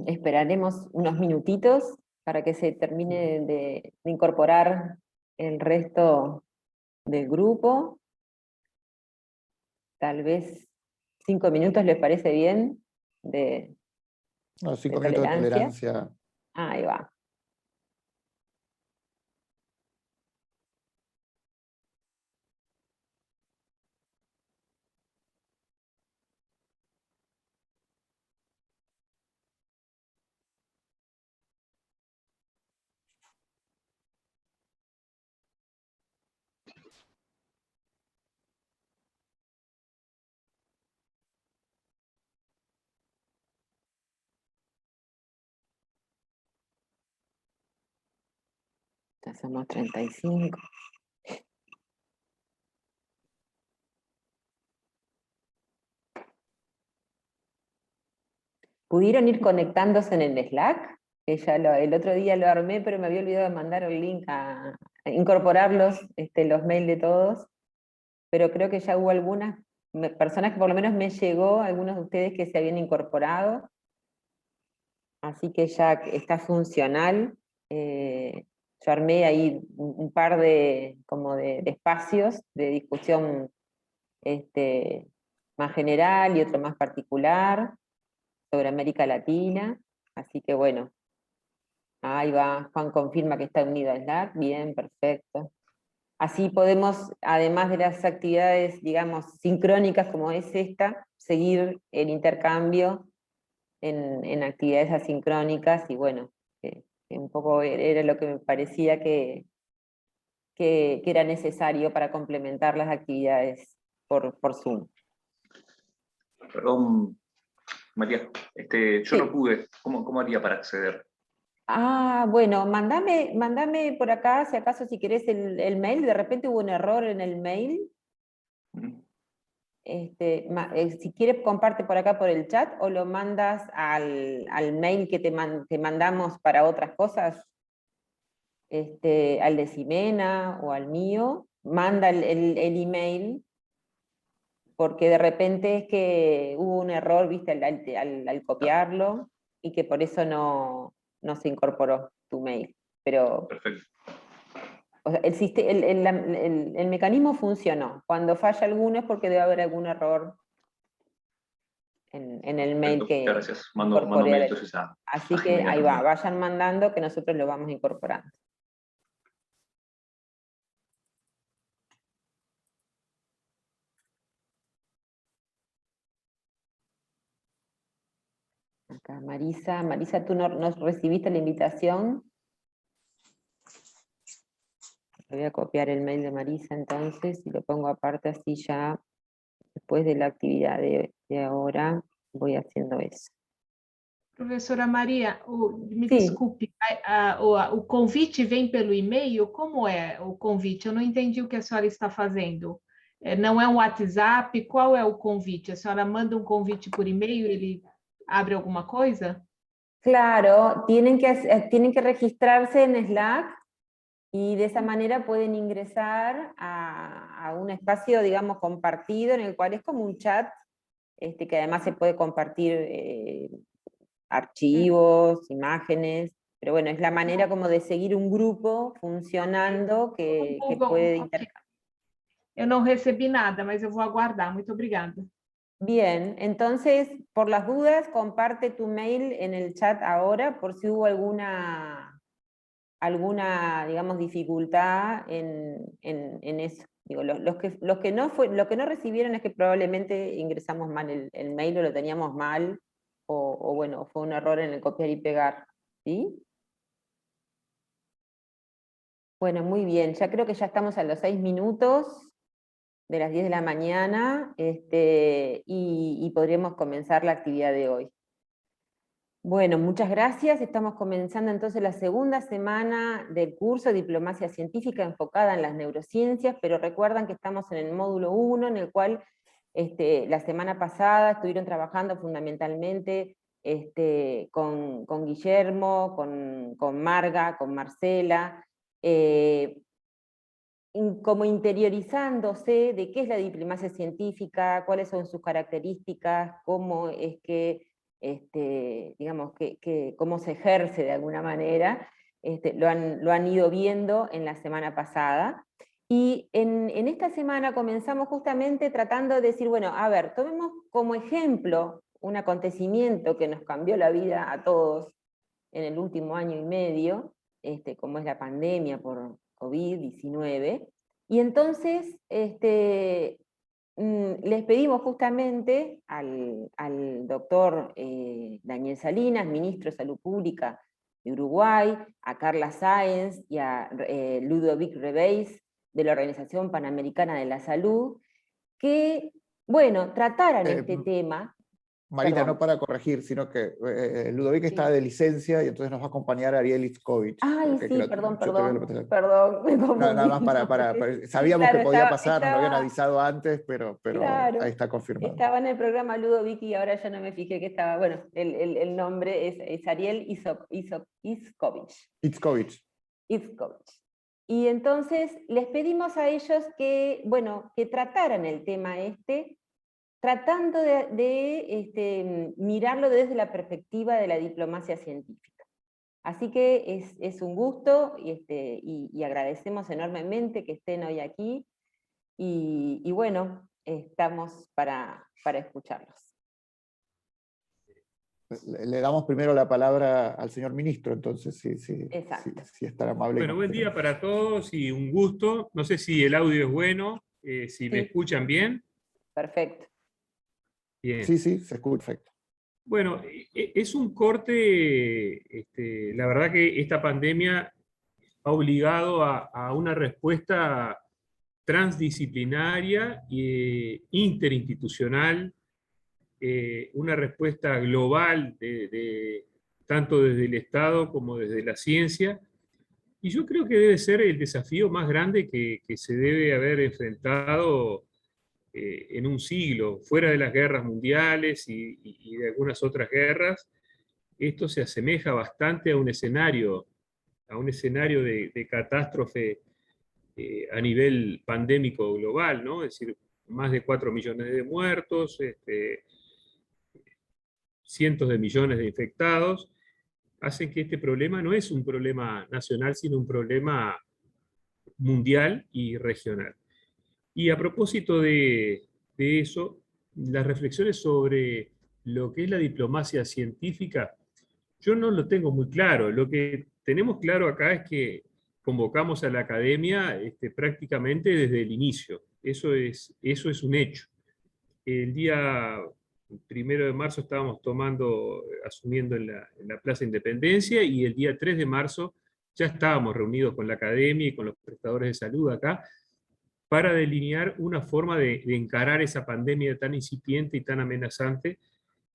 Esperaremos unos minutitos para que se termine de incorporar el resto del grupo. Tal vez 5 minutos les parece bien de, Los de 5 minutos de tolerancia. tolerancia. Ahí va. Ya somos 35. ¿Pudieron ir conectándose en el Slack? Que ya el otro día lo armé, pero me había olvidado de mandar el link a incorporarlos, los mails de todos. Pero creo que ya hubo algunas personas que por lo menos me llegó, algunos de ustedes que se habían incorporado. Así que ya está funcional. Yo armé ahí un par de espacios de discusión más general y otro más particular sobre América Latina. Así que bueno, ahí va, Juan confirma que está unido a Slack, bien, perfecto. Así podemos, además de las actividades, digamos, sincrónicas como es esta, seguir el intercambio en actividades asincrónicas, y bueno, que un poco era lo que me parecía que era necesario para complementar las actividades por Zoom. Perdón, María, yo no Sí. pude. ¿Cómo haría para acceder? Bueno, mandame por acá, si acaso, si querés el mail. De repente hubo un error en el mail. Mm. Si quieres, comparte por acá por el chat, o lo mandas al mail que te mandamos para otras cosas, al de Ximena o al mío. Manda el email, porque de repente es que hubo un error, viste, al copiarlo, y que por eso no se incorporó tu mail. Pero Perfecto. o sea, el mecanismo funcionó. Cuando falla alguno es porque debe haber algún error en el mail Perfecto. Muchas que gracias. Mando incorporé. mail entonces a Así que Jimena ahí va, también. vayan mandando que nosotros lo vamos incorporando. Acá Marisa, ¿tú no recibiste la invitación? Voy a copiar el mail de Marisa entonces y lo pongo aparte, así ya después de la actividad de ahora voy haciendo eso. Professora Maria, me Sim. desculpe, o convite vem pelo e-mail? Como é o convite? Eu não entendi o que a senhora está fazendo. Não é um WhatsApp? Qual é o convite? A senhora manda um convite por e-mail, ele abre alguma coisa? Claro, tienen que registrarse en Slack y de esa manera pueden ingresar a un espacio, digamos, compartido, en el cual es como un chat, que además se puede compartir archivos, imágenes, pero bueno, es la manera como de seguir un grupo funcionando que puede intercambiar. Eu não recebi nada, mas eu vou aguardar. Muito obrigada. Bien, entonces, por las dudas, comparte tu mail en el chat ahora, por si hubo alguna, digamos, dificultad en eso. Digo, lo que no recibieron es que probablemente ingresamos mal el mail, o lo teníamos mal, o bueno, fue un error en el copiar y pegar, ¿sí? Bueno, muy bien, ya creo que ya estamos a los 6 minutos de las 10 de la mañana, y podríamos comenzar la actividad de hoy. Bueno, muchas gracias. Estamos comenzando entonces la segunda semana del curso de Diplomacia Científica enfocada en las neurociencias, pero recuerdan que estamos en el módulo 1, en el cual la semana pasada estuvieron trabajando fundamentalmente con Guillermo, con Marga, con Marcela, como interiorizándose de qué es la diplomacia científica, cuáles son sus características, cómo es que digamos, cómo se ejerce de alguna manera, lo han ido viendo en la semana pasada. Y en esta semana comenzamos justamente tratando de decir, bueno, a ver, tomemos como ejemplo un acontecimiento que nos cambió la vida a todos en el último año y medio, como es la pandemia por COVID-19, y entonces les pedimos justamente al doctor Daniel Salinas, ministro de Salud Pública de Uruguay, a Carla Sáenz y a Ludovic Rebeis, de la Organización Panamericana de la Salud, que, bueno, trataran este tema. Marita, Perdón. no para corregir, sino que Ludovic está de licencia y entonces nos va a acompañar Ariel Itzkovich. Ay, sí, perdón, me nada confundí. más sabíamos Claro, que podía pasar, nos lo habían avisado antes, pero claro, ahí está confirmado. estaba en el programa Ludovic y ahora ya no me fijé que estaba, bueno, el nombre es Ariel Itzkovich. Y entonces les pedimos a ellos que, bueno, que trataran el tema tratando de mirarlo desde la perspectiva de la diplomacia científica. Así que es un gusto y agradecemos enormemente que estén hoy aquí y bueno, estamos para escucharlos. Le damos primero la palabra al señor ministro, entonces, si es tan amable. Bueno, buen día para todos y un gusto. No sé si el audio es bueno, si me escuchan bien. Perfecto. Bien. Sí, se escucha perfecto. Bueno, es un corte, la verdad que esta pandemia ha obligado a una respuesta transdisciplinaria e interinstitucional, una respuesta global tanto desde el Estado como desde la ciencia, y yo creo que debe ser el desafío más grande que se debe haber enfrentado en un siglo, fuera de las guerras mundiales y de algunas otras guerras. Esto se asemeja bastante a un escenario de catástrofe a nivel pandémico global, ¿no? Es decir, más de 4 millones de muertos, cientos de millones de infectados, hacen que este problema no es un problema nacional, sino un problema mundial y regional. Y a propósito de eso, las reflexiones sobre lo que es la diplomacia científica, yo no lo tengo muy claro. Lo que tenemos claro acá es que convocamos a la academia prácticamente desde el inicio. Eso es un hecho. El día 1 de marzo estábamos asumiendo en la Plaza Independencia, y el día 3 de marzo ya estábamos reunidos con la academia y con los prestadores de salud acá para delinear una forma de encarar esa pandemia tan incipiente y tan amenazante.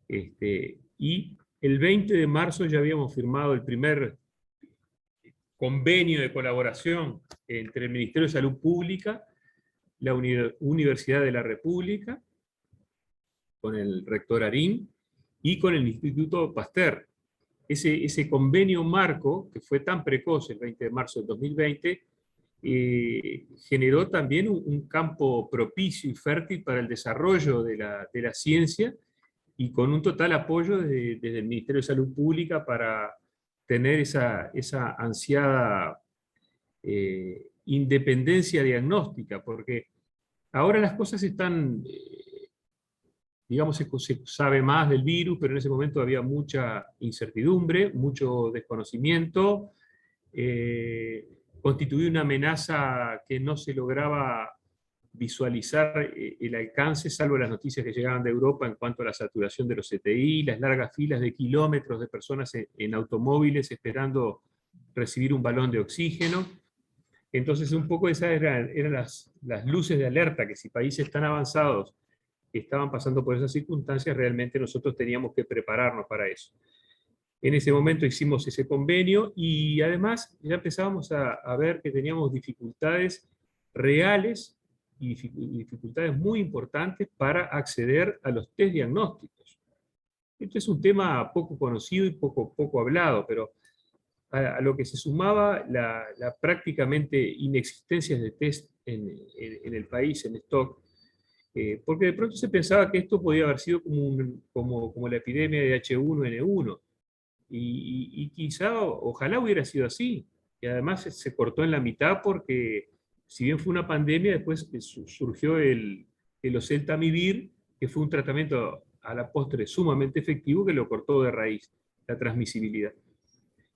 Y el 20 de marzo ya habíamos firmado el primer convenio de colaboración entre el Ministerio de Salud Pública, la Universidad de la República, con el rector Arín, y con el Instituto Pasteur. Ese convenio marco, que fue tan precoz el 20 de marzo del 2020, generó también un campo propicio y fértil para el desarrollo de la ciencia, y con un total apoyo desde el Ministerio de Salud Pública para tener esa ansiada independencia diagnóstica, porque ahora las cosas están, digamos, se sabe más del virus, pero en ese momento había mucha incertidumbre, mucho desconocimiento, constituía una amenaza que no se lograba visualizar el alcance, salvo las noticias que llegaban de Europa en cuanto a la saturación de los CTI, las largas filas de kilómetros de personas en automóviles esperando recibir un balón de oxígeno. Entonces un poco esas eran las luces de alerta, que si países tan avanzados estaban pasando por esas circunstancias, realmente nosotros teníamos que prepararnos para eso. En ese momento hicimos ese convenio, y además ya empezábamos a ver que teníamos dificultades reales y dificultades muy importantes para acceder a los test diagnósticos. Esto es un tema poco conocido y poco hablado, pero a lo que se sumaba la prácticamente inexistencia de test en el país, en stock, porque de pronto se pensaba que esto podía haber sido como la epidemia de H1N1, y quizá, ojalá hubiera sido así, y además se cortó en la mitad porque, si bien fue una pandemia, después surgió el oseltamivir, que fue un tratamiento a la postre sumamente efectivo que lo cortó de raíz, la transmisibilidad.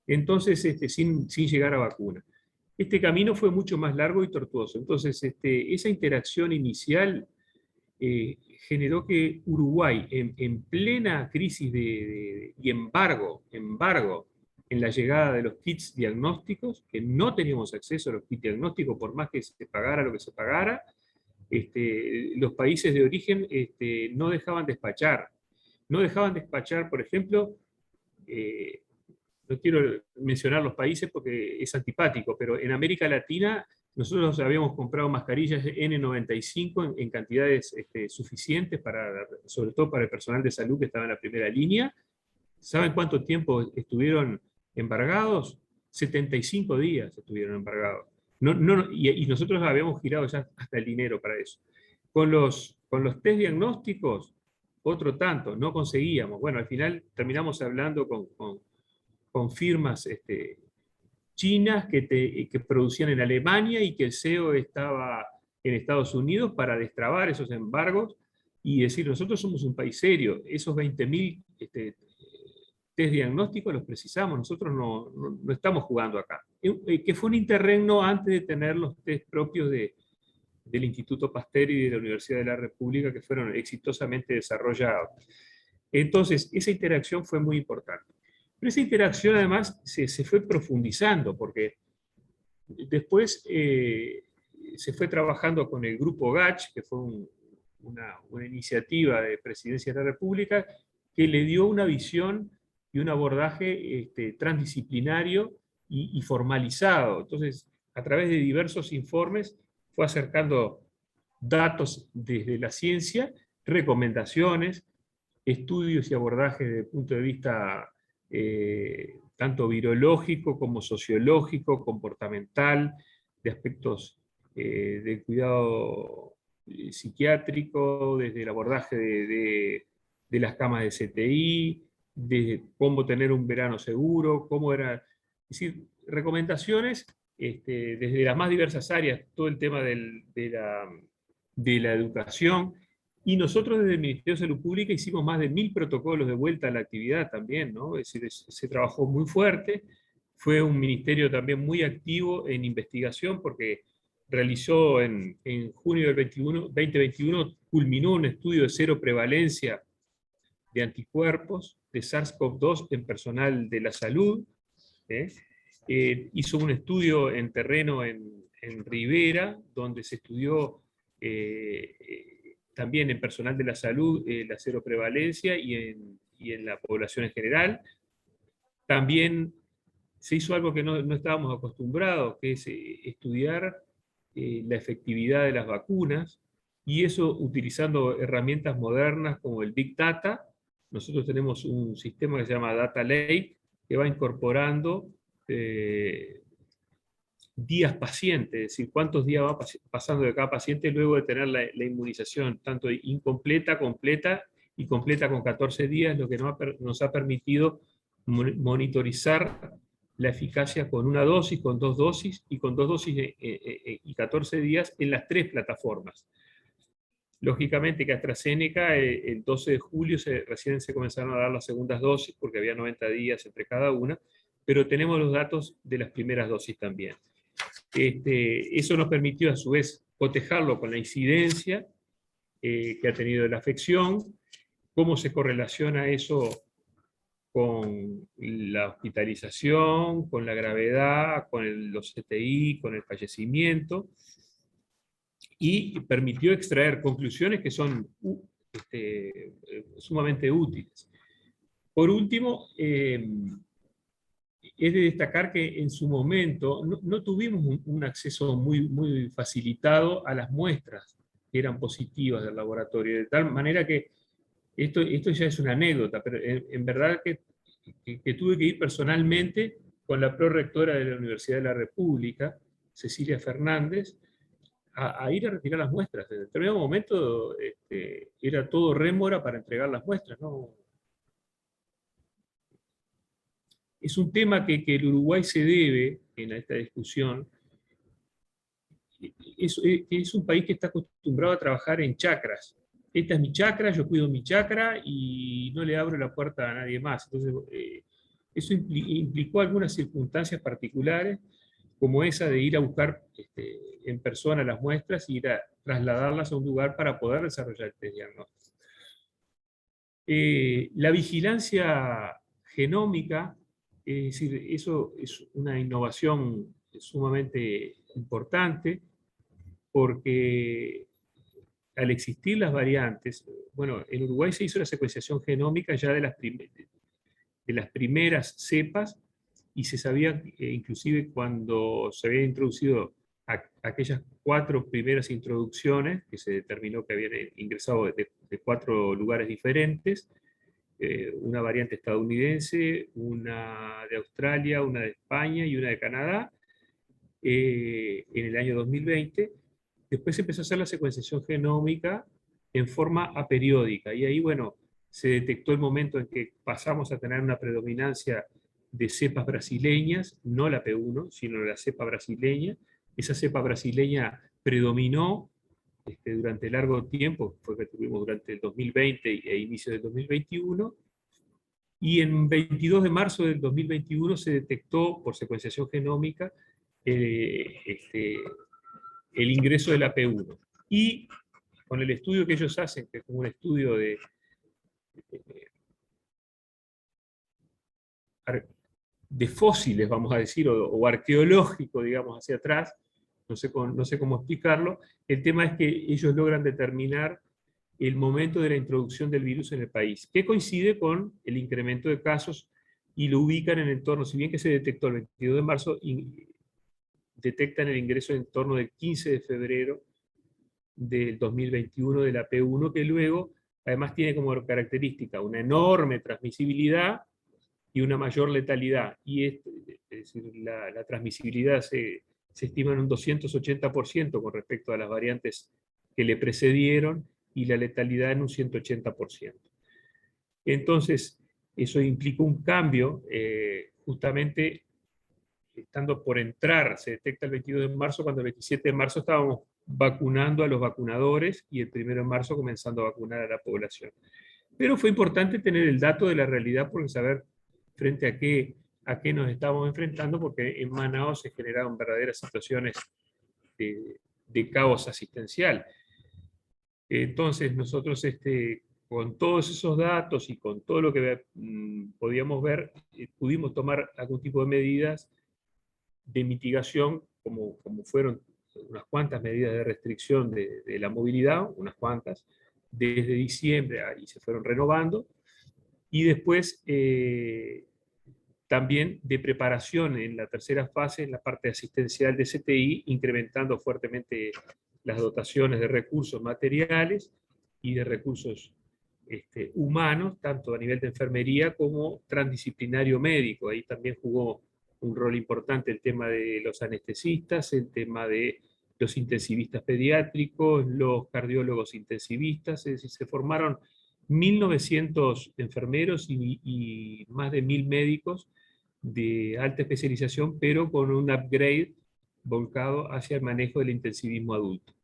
Entonces, sin llegar a vacuna. Este camino fue mucho más largo y tortuoso. Entonces, esa interacción inicial generó que Uruguay, en plena crisis y embargo en la llegada de los kits diagnósticos, que no teníamos acceso a los kits diagnósticos por más que se pagara lo que se pagara, los países de origen no dejaban despachar. No dejaban despachar, por ejemplo, no quiero mencionar los países porque es antipático, pero en América Latina nosotros habíamos comprado mascarillas N95 en cantidades suficientes, sobre todo para el personal de salud que estaba en la primera línea. ¿Saben cuánto tiempo estuvieron embargados? 75 días estuvieron embargados. Y nosotros habíamos girado ya hasta el dinero para eso. Con los test diagnósticos, otro tanto, no conseguíamos. Bueno, al final terminamos hablando con firmas chinas que producían en Alemania y que el CEO estaba en Estados Unidos para destrabar esos embargos y decir, nosotros somos un país serio, esos 20.000 test diagnósticos los precisamos, nosotros no estamos jugando acá. Que fue un interregno antes de tener los test propios del Instituto Pasteur y de la Universidad de la República, que fueron exitosamente desarrollados. Entonces, esa interacción fue muy importante. Pero esa interacción además se fue profundizando, porque después se fue trabajando con el Grupo GACH, que fue una iniciativa de Presidencia de la República, que le dio una visión y un abordaje transdisciplinario y formalizado. Entonces, a través de diversos informes, fue acercando datos desde la ciencia, recomendaciones, estudios y abordajes desde el punto de vista tanto virológico como sociológico, comportamental, de aspectos del cuidado psiquiátrico, desde el abordaje de las camas de CTI, de cómo tener un verano seguro, cómo era, es decir, recomendaciones desde las más diversas áreas, todo el tema de la educación. Y nosotros desde el Ministerio de Salud Pública hicimos más de 1000 protocolos de vuelta a la actividad también, ¿no? Es decir, se trabajó muy fuerte, fue un ministerio también muy activo en investigación porque realizó en junio del 2021, culminó un estudio de cero prevalencia de anticuerpos de SARS-CoV-2 en personal de la salud. Hizo un estudio en terreno en Rivera, donde se estudió también en personal de la salud la cero prevalencia y en la población en general. También se hizo algo que no estábamos acostumbrados, que es estudiar la efectividad de las vacunas, y eso utilizando herramientas modernas como el Big Data. Nosotros tenemos un sistema que se llama Data Lake, que va incorporando días pacientes, es decir, cuántos días va pasando de cada paciente luego de tener la inmunización, tanto incompleta, completa y completa con 14 días, lo que nos ha permitido monitorizar la eficacia con una dosis, con 2 dosis y con 2 dosis y 14 días en las 3 plataformas. Lógicamente que AstraZeneca el 12 de julio recién se comenzaron a dar las segundas dosis porque había 90 días entre cada una, pero tenemos los datos de las primeras dosis también. Eso nos permitió a su vez cotejarlo con la incidencia que ha tenido la afección, cómo se correlaciona eso con la hospitalización, con la gravedad, con los CTI, con el fallecimiento, y permitió extraer conclusiones que son sumamente útiles. Por último, es de destacar que en su momento no tuvimos un acceso muy facilitado a las muestras que eran positivas del laboratorio, de tal manera que esto ya es una anécdota, pero en verdad que tuve que ir personalmente con la prorectora de la Universidad de la República, Cecilia Fernández, a ir a retirar las muestras. En determinado momento era todo rémora para entregar las muestras, ¿no? Es un tema que el Uruguay se debe en esta discusión. Es un país que está acostumbrado a trabajar en chacras. Esta es mi chacra, yo cuido mi chacra y no le abro la puerta a nadie más. Entonces, eso implicó algunas circunstancias particulares, como esa de ir a buscar en persona las muestras y ir a trasladarlas a un lugar para poder desarrollar este diagnóstico. La vigilancia genómica, es decir, eso es una innovación sumamente importante, porque al existir las variantes, bueno, en Uruguay se hizo la secuenciación genómica ya de las primeras cepas, y se sabía, inclusive cuando se habían introducido aquellas 4 primeras introducciones, que se determinó que habían ingresado de 4 lugares diferentes, una variante estadounidense, una de Australia, una de España y una de Canadá, en el año 2020. Después se empezó a hacer la secuenciación genómica en forma aperiódica, y ahí, bueno, se detectó el momento en que pasamos a tener una predominancia de cepas brasileñas, no la P1, sino la cepa brasileña. Esa cepa brasileña predominó durante largo tiempo, fue que tuvimos durante el 2020 e inicio del 2021, y en 22 de marzo del 2021 se detectó por secuenciación genómica el ingreso de la P1. Y con el estudio que ellos hacen, que es como un estudio de fósiles, vamos a decir, o arqueológico, digamos, hacia atrás, no sé cómo explicarlo, el tema es que ellos logran determinar el momento de la introducción del virus en el país, que coincide con el incremento de casos, y lo ubican en el torno, si bien que se detectó el 22 de marzo, detectan el ingreso en torno del 15 de febrero del 2021 de la P1, que luego además tiene como característica una enorme transmisibilidad y una mayor letalidad. Y es decir, la transmisibilidad se estima en un 280% con respecto a las variantes que le precedieron, y la letalidad en un 180%. Entonces, eso implicó un cambio, justamente estando por entrar, se detecta el 22 de marzo, cuando el 27 de marzo estábamos vacunando a los vacunadores, y el 1 de marzo comenzando a vacunar a la población. Pero fue importante tener el dato de la realidad, porque saber frente a qué nos estamos enfrentando, porque en Manaos se generaron verdaderas situaciones de caos asistencial. Entonces nosotros, con todos esos datos y con todo lo que podíamos ver, pudimos tomar algún tipo de medidas de mitigación, como fueron unas cuantas medidas de restricción de la movilidad, unas cuantas, desde diciembre, y se fueron renovando, y después también de preparación en la tercera fase, en la parte asistencial de CTI, incrementando fuertemente las dotaciones de recursos materiales y de recursos humanos, tanto a nivel de enfermería como transdisciplinario médico. Ahí también jugó un rol importante el tema de los anestesistas, el tema de los intensivistas pediátricos, los cardiólogos intensivistas. Es decir, se formaron 1.900 enfermeros y más de 1.000 médicos de alta especialización, pero con un upgrade volcado hacia el manejo del intensivismo adulto.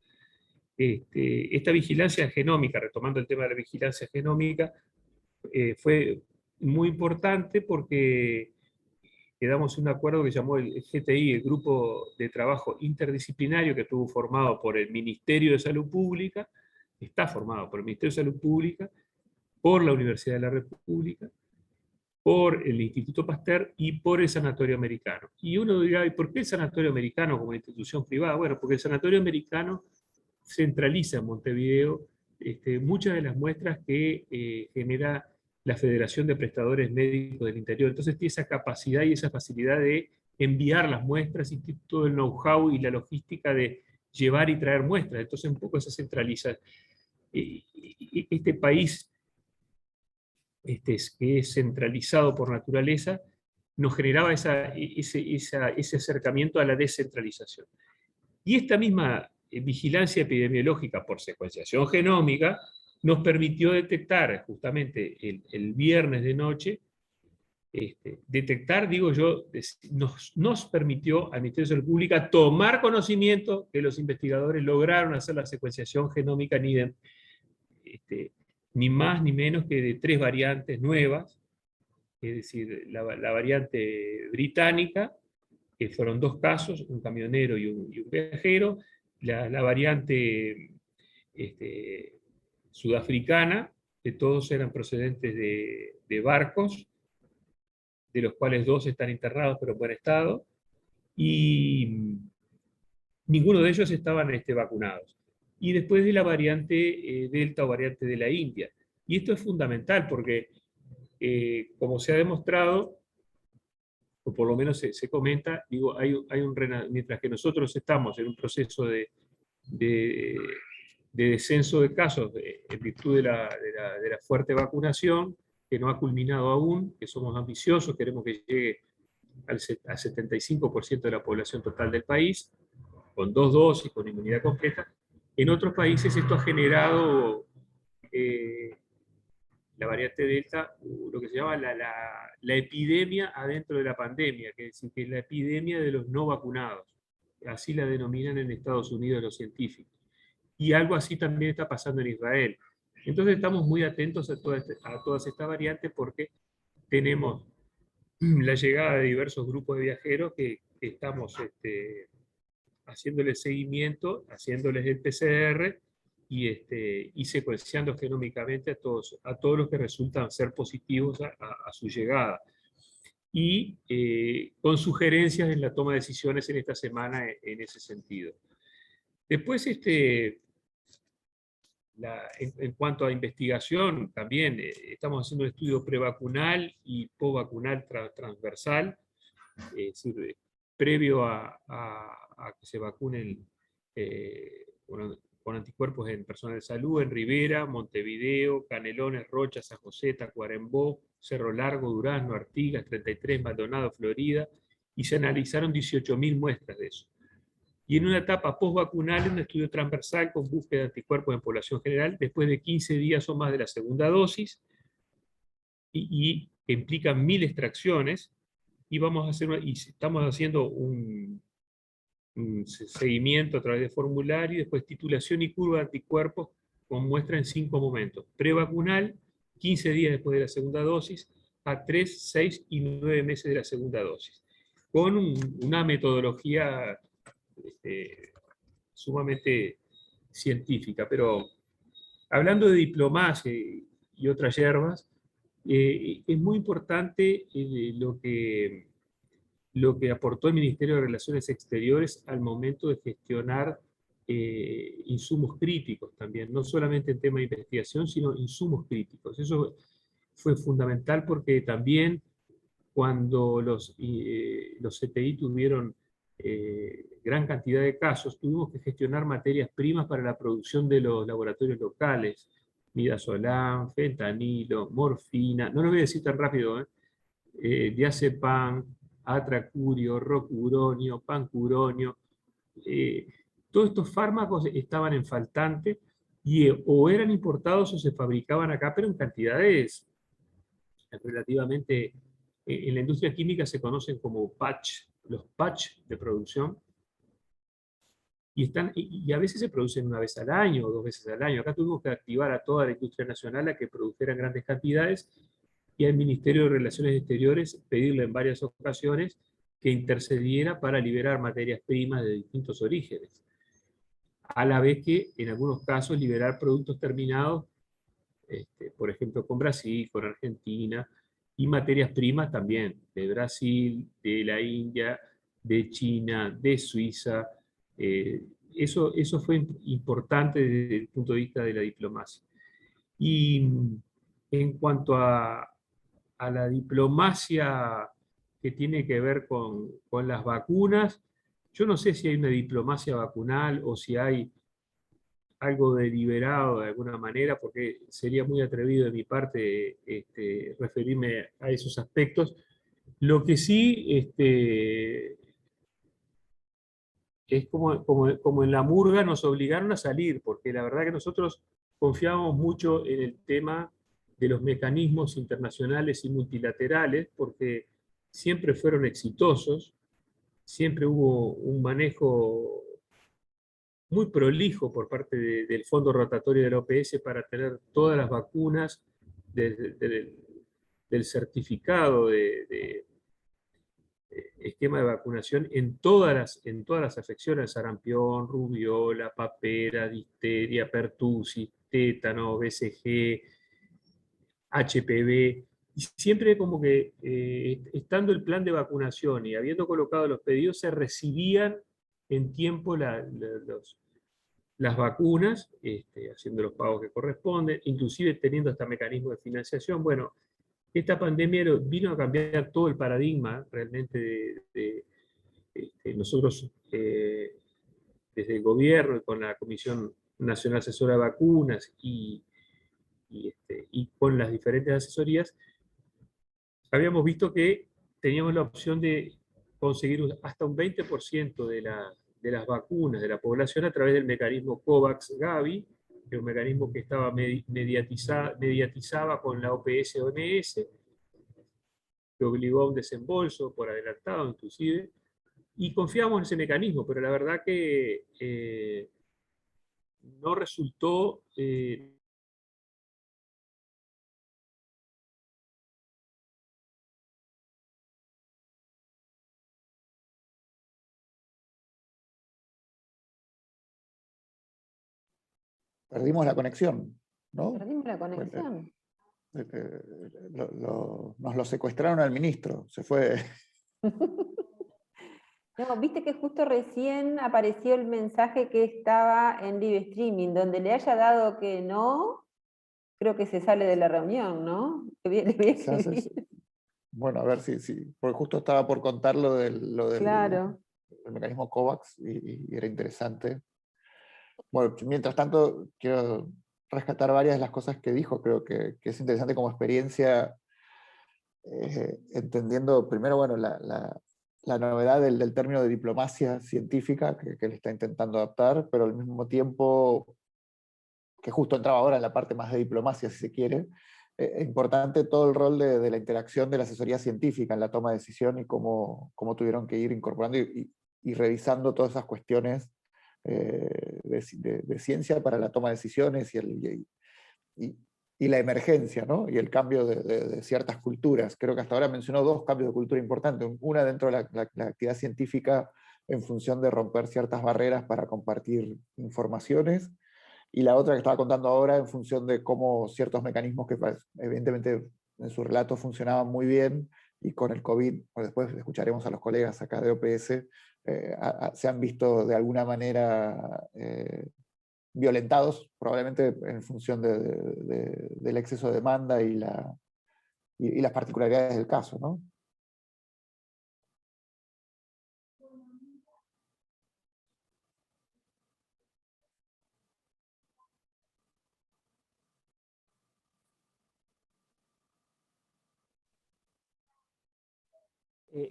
Esta vigilancia genómica, retomando el tema de la vigilancia genómica, fue muy importante porque quedamos en un acuerdo que llamó el GTI, el Grupo de Trabajo Interdisciplinario, que estuvo formado por el Ministerio de Salud Pública, está formado por el Ministerio de Salud Pública, por la Universidad de la República, por el Instituto Pasteur y por el Sanatorio Americano. Y uno dirá, ¿y por qué el Sanatorio Americano como institución privada? Bueno, porque el Sanatorio Americano centraliza en Montevideo muchas de las muestras que genera la Federación de Prestadores Médicos del Interior. Entonces tiene esa capacidad y esa facilidad de enviar las muestras, y todo el know-how y la logística de llevar y traer muestras. Entonces un poco se centraliza. Este país, que es centralizado por naturaleza, nos generaba ese acercamiento a la descentralización. Y esta misma vigilancia epidemiológica por secuenciación genómica nos permitió detectar justamente el viernes de noche, detectar, digo yo, nos permitió al Ministerio de Salud Pública tomar conocimiento que los investigadores lograron hacer la secuenciación genómica ni más ni menos que de 3 variantes nuevas, es decir, la variante británica, que fueron 2 casos, un camionero y un viajero, la variante sudafricana, que todos eran procedentes de barcos, de los cuales 2 están internados pero en buen estado, y ninguno de ellos estaban vacunados. Y después de la variante Delta o variante de la India. Y esto es fundamental porque, como se ha demostrado, o por lo menos se comenta, digo, mientras que nosotros estamos en un proceso de descenso de casos en virtud de la fuerte vacunación, que no ha culminado aún, que somos ambiciosos, queremos que llegue al 75% de la población total del país, con 2 dosis, con inmunidad completa. En otros países esto ha generado la variante Delta, lo que se llama la epidemia adentro de la pandemia, que es decir, que es la epidemia de los no vacunados. Así la denominan en Estados Unidos los científicos. Y algo así también está pasando en Israel. Entonces estamos muy atentos a todas estas variantes porque tenemos la llegada de diversos grupos de viajeros que estamos haciéndoles seguimiento, haciéndoles el PCR y secuenciando genómicamente a todos los que resultan ser positivos a su llegada. Y con sugerencias en la toma de decisiones en esta semana en ese sentido. Después, en cuanto a investigación, también estamos haciendo un estudio prevacunal y postvacunal transversal, es decir, previo a que se vacunen con anticuerpos en personal de salud, en Rivera, Montevideo, Canelones, Rocha, San José, Tacuarembó, Cerro Largo, Durazno, Artigas, 33, Maldonado, Florida, y se analizaron 18.000 muestras de eso. Y en una etapa postvacunal, un estudio transversal con búsqueda de anticuerpos en población general, después de 15 días o más de la segunda dosis, y que implican 1.000 extracciones, y estamos haciendo un seguimiento a través de formulario, y después titulación y curva de anticuerpos con muestra en 5 momentos. Prevacunal, 15 días después de la segunda dosis, a 3, 6 y 9 meses de la segunda dosis. Con una metodología sumamente científica. Pero hablando de diplomacia y otras hierbas, es muy importante lo que aportó el Ministerio de Relaciones Exteriores al momento de gestionar insumos críticos también, no solamente en tema de investigación, sino insumos críticos. Eso fue fundamental porque también cuando los CTI tuvieron gran cantidad de casos, tuvimos que gestionar materias primas para la producción de los laboratorios locales, midazolam, fentanilo, morfina, no lo voy a decir tan rápido, diazepam, atracurio, rocuronio, pancuronio, todos estos fármacos estaban en faltante y o eran importados o se fabricaban acá, pero en cantidades relativamente, en la industria química se conocen como patch, los patch de producción, y a veces se producen una vez al año o 2 veces al año. Acá tuvimos que activar a toda la industria nacional a que produjeran grandes cantidades, y al Ministerio de Relaciones Exteriores pedirle en varias ocasiones que intercediera para liberar materias primas de distintos orígenes, a la vez que en algunos casos liberar productos terminados, por ejemplo con Brasil, con Argentina, y materias primas también de Brasil, de la India, de China, de Suiza. Eso fue importante desde el punto de vista de la diplomacia. Y en cuanto a la diplomacia que tiene que ver con las vacunas, yo no sé si hay una diplomacia vacunal o si hay algo deliberado de alguna manera, porque sería muy atrevido de mi parte referirme a esos aspectos. Lo que sí es como en la murga nos obligaron a salir, porque la verdad que nosotros confiábamos mucho en el tema de los mecanismos internacionales y multilaterales, porque siempre fueron exitosos, siempre hubo un manejo muy prolijo por parte del Fondo Rotatorio de la OPS para tener todas las vacunas del certificado de esquema de vacunación en todas las afecciones: sarampión, rubiola, papera, difteria, pertussis, tétano, BCG, HPV. Y siempre como que estando el plan de vacunación y habiendo colocado los pedidos, se recibían en tiempo las vacunas, haciendo los pagos que corresponden, inclusive teniendo hasta mecanismos de financiación. Bueno, esta pandemia vino a cambiar todo el paradigma realmente nosotros, desde el gobierno y con la Comisión Nacional Asesora de Vacunas y con las diferentes asesorías, habíamos visto que teníamos la opción de conseguir hasta un 20% de las vacunas de la población a través del mecanismo COVAX-Gavi, que es un mecanismo que estaba mediatizaba con la OPS-OMS, que obligó a un desembolso por adelantado inclusive, y confiamos en ese mecanismo, pero la verdad que no resultó... Perdimos la conexión, ¿no? Perdimos la conexión. Nos lo secuestraron al ministro, se fue. No, viste que justo recién apareció el mensaje que estaba en live streaming, donde le haya dado que no, creo que se sale de la reunión, ¿no? Le voy a escribir. Bueno, a ver si, porque justo estaba por contar lo del Claro. el mecanismo COVAX y era interesante. Bueno, mientras tanto, quiero rescatar varias de las cosas que dijo. Creo que es interesante como experiencia, entendiendo primero, bueno, la novedad del término de diplomacia científica que él está intentando adaptar, pero al mismo tiempo, que justo entraba ahora en la parte más de diplomacia, si se quiere, importante todo el rol de la interacción de la asesoría científica en la toma de decisión y cómo tuvieron que ir incorporando y revisando todas esas cuestiones de ciencia para la toma de decisiones y la emergencia, ¿no? Y el cambio de ciertas culturas. Creo que hasta ahora mencionó dos cambios de cultura importantes. Una dentro de la actividad científica en función de romper ciertas barreras para compartir informaciones, y la otra que estaba contando ahora en función de cómo ciertos mecanismos que evidentemente en su relato funcionaban muy bien, y con el COVID, después escucharemos a los colegas acá de OPS, se han visto de alguna manera violentados, probablemente en función del exceso de demanda y las particularidades del caso, ¿no?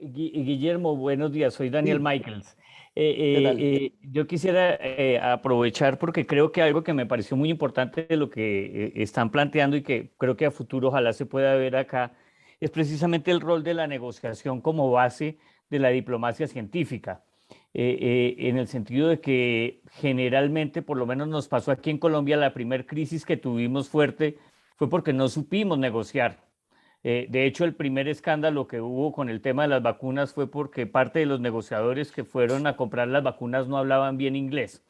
Guillermo, buenos días, soy Daniel Sí. Michaels. ¿Qué tal? Yo quisiera aprovechar porque creo que algo que me pareció muy importante de lo que están planteando y que creo que a futuro ojalá se pueda ver acá, es precisamente el rol de la negociación como base de la diplomacia científica. En el sentido de que generalmente, por lo menos nos pasó aquí en Colombia, la primera crisis que tuvimos fuerte fue porque no supimos negociar. De hecho, el primer escándalo que hubo con el tema de las vacunas fue porque parte de los negociadores que fueron a comprar las vacunas no hablaban bien inglés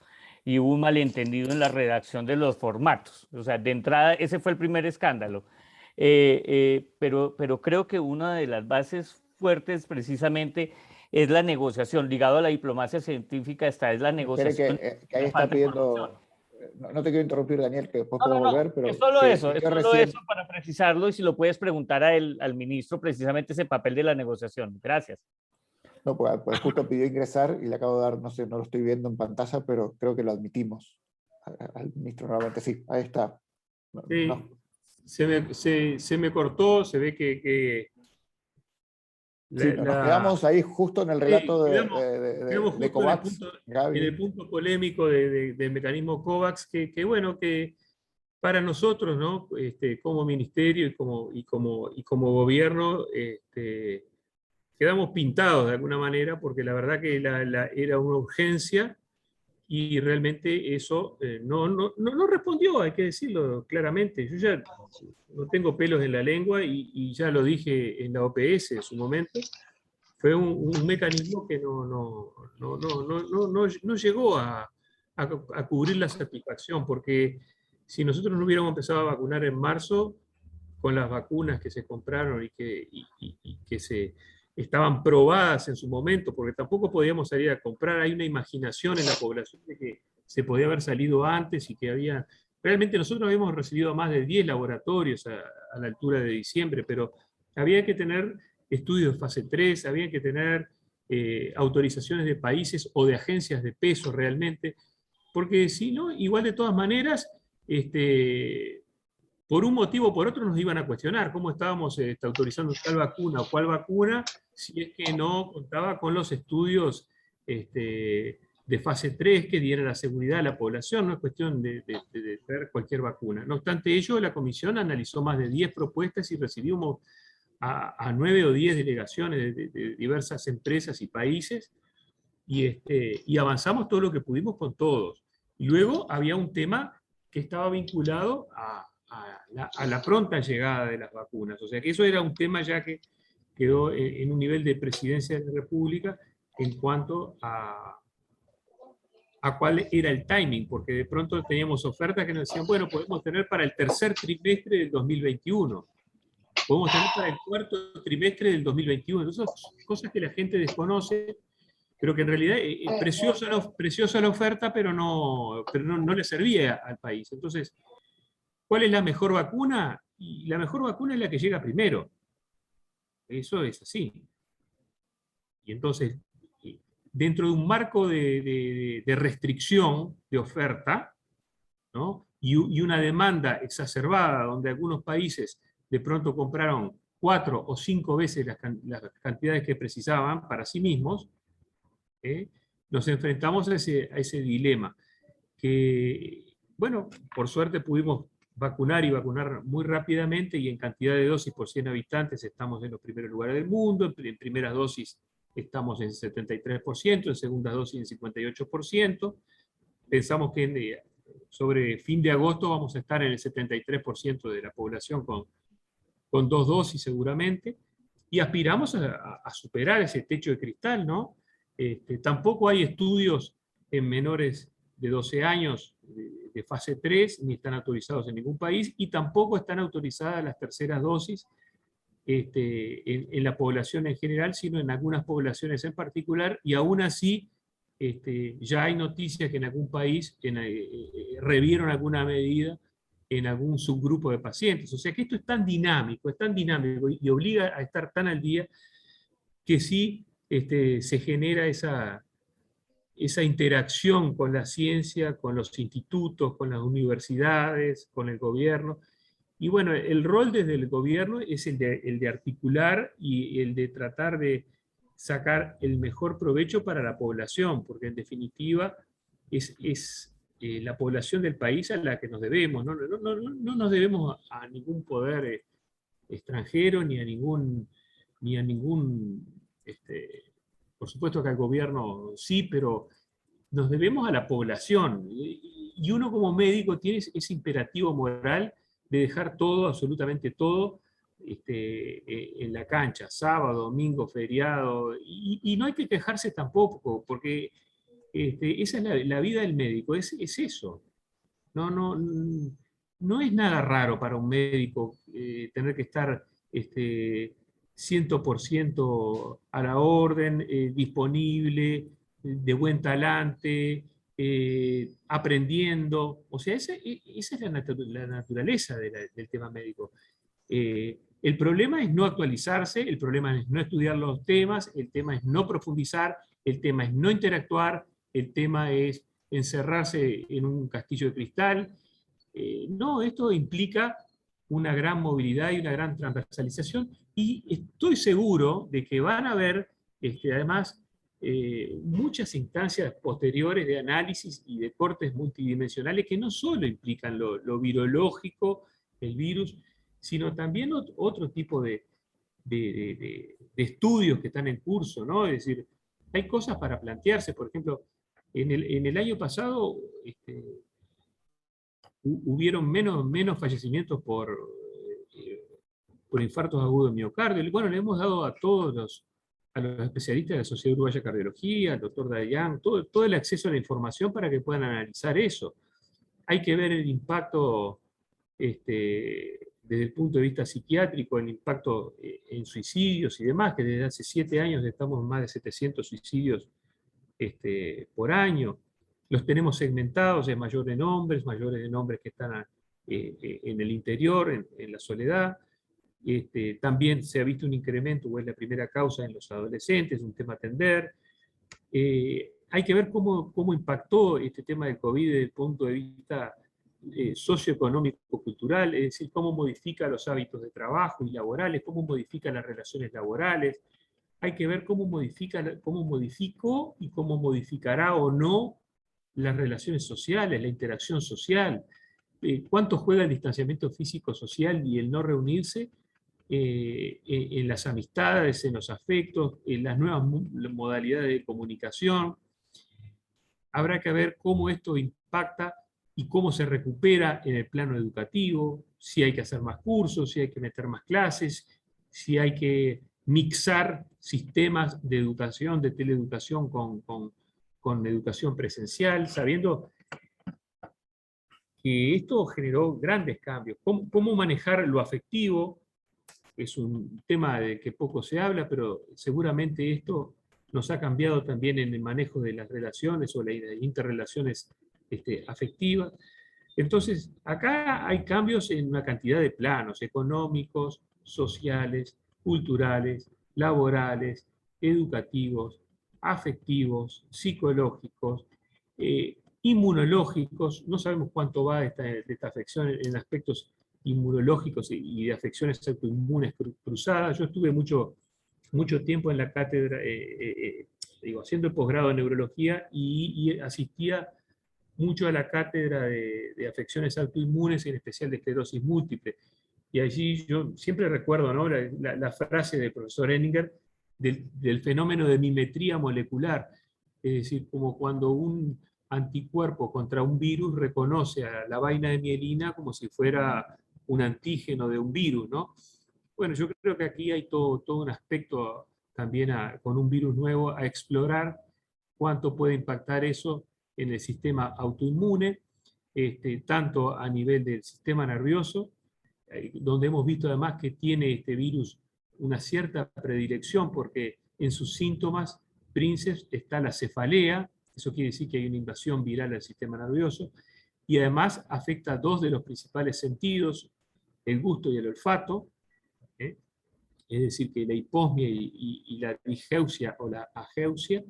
y hubo un malentendido en la redacción de los formatos. O sea, de entrada, ese fue el primer escándalo. Pero creo que una de las bases fuertes precisamente es la negociación. Ligado a la diplomacia científica es la negociación. Espere que ahí está pidiendo... No te quiero interrumpir, Daniel, que después podemos volver, pero... Es solo eso para precisarlo, y si lo puedes preguntar al ministro, precisamente ese papel de la negociación. Gracias. No, pues justo pidió ingresar y le acabo de dar, no sé, no lo estoy viendo en pantalla, pero creo que lo admitimos al ministro nuevamente. Sí, ahí está. Sí, no. se me cortó, se ve que Sí, nos quedamos ahí justo en el relato quedamos de justo COVAX, en el punto polémico del mecanismo COVAX, que bueno, que para nosotros, ¿no? Como ministerio y como gobierno, quedamos pintados de alguna manera, porque la verdad que era una urgencia y realmente eso no respondió, hay que decirlo claramente. Yo ya no tengo pelos en la lengua y ya lo dije en la OPS en su momento. Fue un mecanismo que no llegó a cubrir la satisfacción, porque si nosotros no hubiéramos empezado a vacunar en marzo, con las vacunas que se compraron y que se estaban probadas en su momento, porque tampoco podíamos salir a comprar, hay una imaginación en la población de que se podía haber salido antes y que había... Realmente nosotros habíamos recibido más de 10 laboratorios a la altura de diciembre, pero había que tener estudios de fase 3, había que tener autorizaciones de países o de agencias de peso realmente, porque si no, igual de todas maneras, por un motivo o por otro nos iban a cuestionar cómo estábamos autorizando tal vacuna o cual vacuna, si es que no contaba con los estudios de fase 3 que dieran la seguridad a la población. No es cuestión de traer cualquier vacuna. No obstante ello, la comisión analizó más de 10 propuestas y recibimos a 9 o 10 delegaciones de diversas empresas y países, y avanzamos todo lo que pudimos con todos. Y luego había un tema que estaba vinculado a la pronta llegada de las vacunas. O sea que eso era un tema ya que quedó en un nivel de presidencia de la República en cuanto a cuál era el timing, porque de pronto teníamos ofertas que nos decían, bueno, podemos tener para el tercer trimestre del 2021, podemos tener para el cuarto trimestre del 2021. Entonces, cosas que la gente desconoce, pero que en realidad es preciosa la oferta, pero no le servía al país. Entonces, ¿cuál es la mejor vacuna? Y la mejor vacuna es la que llega primero. Eso es así. Y entonces, dentro de un marco de restricción de oferta, ¿no? y una demanda exacerbada, donde algunos países de pronto compraron 4 o 5 veces las cantidades que precisaban para sí mismos, nos enfrentamos a ese dilema. Que, bueno, por suerte pudimos vacunar muy rápidamente, y en cantidad de dosis por 100 habitantes estamos en los primeros lugares del mundo. En primeras dosis estamos en 73%, en segundas dosis en 58%. Pensamos que sobre fin de agosto vamos a estar en el 73% de la población con 2 dosis seguramente, y aspiramos a superar ese techo de cristal, ¿no? Tampoco hay estudios en menores de 12 años de fase 3, ni están autorizados en ningún país, y tampoco están autorizadas las terceras dosis en la población en general, sino en algunas poblaciones en particular, y aún así ya hay noticias que en algún país revieron alguna medida en algún subgrupo de pacientes. O sea que esto es tan dinámico y obliga a estar tan al día, que sí se genera esa interacción con la ciencia, con los institutos, con las universidades, con el gobierno. Y bueno, el rol desde el gobierno es el de articular y el de tratar de sacar el mejor provecho para la población, porque en definitiva es la población del país a la que nos debemos. No nos debemos a ningún poder extranjero, ni a ningún por supuesto que al gobierno sí, pero nos debemos a la población. Y uno como médico tiene ese imperativo moral de dejar todo, absolutamente todo, en la cancha, sábado, domingo, feriado, y no hay que quejarse tampoco, porque esa es la vida del médico, es eso. No es nada raro para un médico tener que estar 100% a la orden, disponible, de buen talante, aprendiendo. O sea, esa es la naturaleza del tema médico. El problema es no actualizarse, el problema es no estudiar los temas, el tema es no profundizar, el tema es no interactuar, el tema es encerrarse en un castillo de cristal. No, esto implica una gran movilidad y una gran transversalización, Y estoy seguro de que van a haber, además, muchas instancias posteriores de análisis y de cortes multidimensionales que no solo implican lo virológico, el virus, sino también otro tipo de estudios que están en curso, ¿no? Es decir, hay cosas para plantearse. Por ejemplo, en el año pasado hubieron menos fallecimientos por infartos agudos de miocardio. Bueno, le hemos dado a los especialistas de la Sociedad Uruguaya de Cardiología, al doctor Dayan, todo el acceso a la información para que puedan analizar eso. Hay que ver el impacto desde el punto de vista psiquiátrico, el impacto en suicidios y demás, que desde hace 7 años estamos en más de 700 suicidios por año. Los tenemos segmentados, es mayores de hombres que están en el interior, en la soledad. También se ha visto un incremento, o es la primera causa en los adolescentes, un tema a atender. Hay que ver cómo impactó este tema del COVID desde el punto de vista socioeconómico-cultural, es decir, cómo modifica los hábitos de trabajo y laborales, cómo modifica las relaciones laborales. Hay que ver cómo modificó y cómo modificará o no las relaciones sociales, la interacción social. Cuánto juega el distanciamiento físico-social y el no reunirse en las amistades, en los afectos, en las nuevas modalidades de comunicación. Habrá que ver cómo esto impacta y cómo se recupera en el plano educativo, si hay que hacer más cursos, si hay que meter más clases, si hay que mixar sistemas de educación, de teleeducación con educación presencial, sabiendo que esto generó grandes cambios. ¿Cómo manejar lo afectivo? Es un tema de que poco se habla, pero seguramente esto nos ha cambiado también en el manejo de las relaciones o las interrelaciones afectivas. Entonces, acá hay cambios en una cantidad de planos económicos, sociales, culturales, laborales, educativos, afectivos, psicológicos, inmunológicos. No sabemos cuánto va de esta afección en aspectos inmunológicos y de afecciones autoinmunes cruzadas. Yo estuve mucho tiempo en la cátedra, haciendo el posgrado en neurología y asistía mucho a la cátedra de afecciones autoinmunes, en especial de esclerosis múltiple. Y allí yo siempre recuerdo, ¿no?, la frase del profesor Henninger del fenómeno de mimetría molecular, es decir, como cuando un anticuerpo contra un virus reconoce a la vaina de mielina como si fuera un antígeno de un virus, ¿no? Bueno, yo creo que aquí hay todo un aspecto también con un virus nuevo a explorar cuánto puede impactar eso en el sistema autoinmune, tanto a nivel del sistema nervioso, donde hemos visto además que tiene este virus una cierta predilección, porque en sus síntomas princeps está la cefalea, eso quiere decir que hay una invasión viral al sistema nervioso, y además afecta a 2 de los principales sentidos, el gusto y el olfato, es decir, que la hiposmia y la digeusia o la ageusia,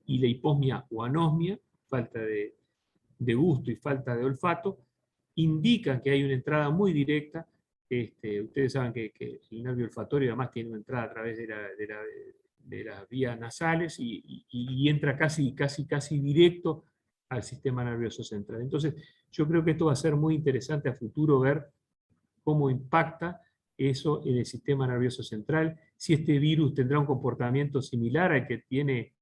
y la hiposmia o anosmia, falta de gusto y falta de olfato, indican que hay una entrada muy directa. Ustedes saben que el nervio olfatorio además tiene una entrada a través de las vías nasales y entra casi directo al sistema nervioso central. Entonces, yo creo que esto va a ser muy interesante a futuro ver cómo impacta eso en el sistema nervioso central, si este virus tendrá un comportamiento similar al que tiene.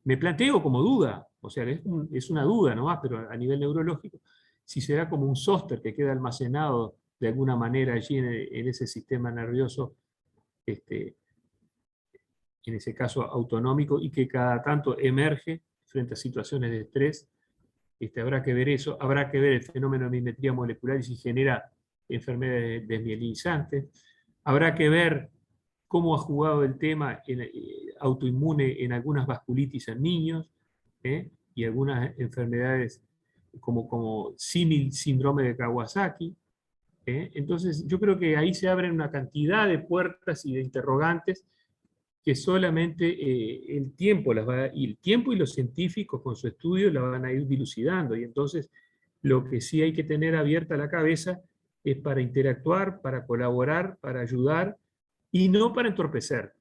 Me planteo como duda, o sea, es una duda nomás, pero a nivel neurológico, si será como un zóster que queda almacenado de alguna manera allí en ese sistema nervioso, en ese caso autonómico, y que cada tanto emerge frente a situaciones de estrés. Habrá que ver eso, habrá que ver el fenómeno de mimetría molecular y si genera enfermedades desmielinizantes. Habrá que ver cómo ha jugado el tema autoinmune en algunas vasculitis en niños, y algunas enfermedades como síndrome de Kawasaki. Entonces yo creo que ahí se abren una cantidad de puertas y de interrogantes que solamente el tiempo y los científicos con su estudio la van a ir dilucidando. Y entonces lo que sí hay que tener abierta la cabeza es para interactuar, para colaborar, para ayudar, y no para entorpecer.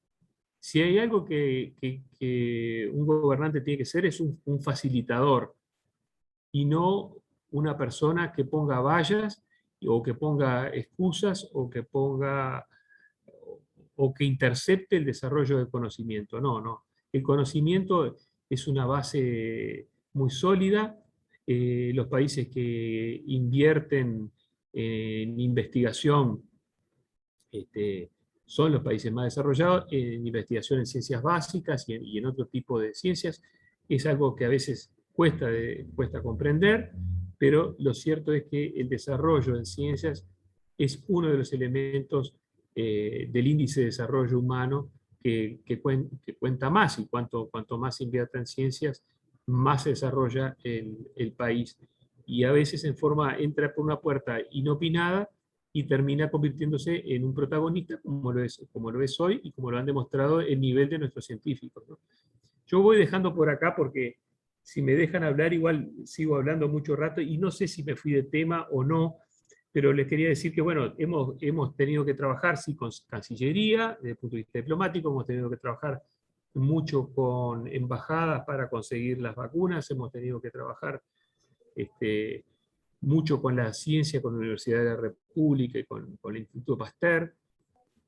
Si hay algo que un gobernante tiene que ser, es un facilitador, y no una persona que ponga vallas, o que ponga excusas, o que intercepte el desarrollo del conocimiento. No, no. El conocimiento es una base muy sólida. Los países que invierten en investigación son los países más desarrollados, en investigación en ciencias básicas y en otro tipo de ciencias. Es algo que a veces cuesta comprender, pero lo cierto es que el desarrollo en ciencias es uno de los elementos del índice de desarrollo humano que cuenta más, y cuanto más se invierta en ciencias, más se desarrolla el país. Y a veces entra por una puerta inopinada y termina convirtiéndose en un protagonista, como lo es hoy, y como lo han demostrado el nivel de nuestros científicos, ¿no? Yo voy dejando por acá porque si me dejan hablar, igual sigo hablando mucho rato, y no sé si me fui de tema o no, pero les quería decir que, bueno, hemos tenido que trabajar, sí, con Cancillería, desde el punto de vista diplomático, hemos tenido que trabajar mucho con embajadas para conseguir las vacunas, hemos tenido que trabajar mucho con la ciencia, con la Universidad de la República y con el Instituto Pasteur,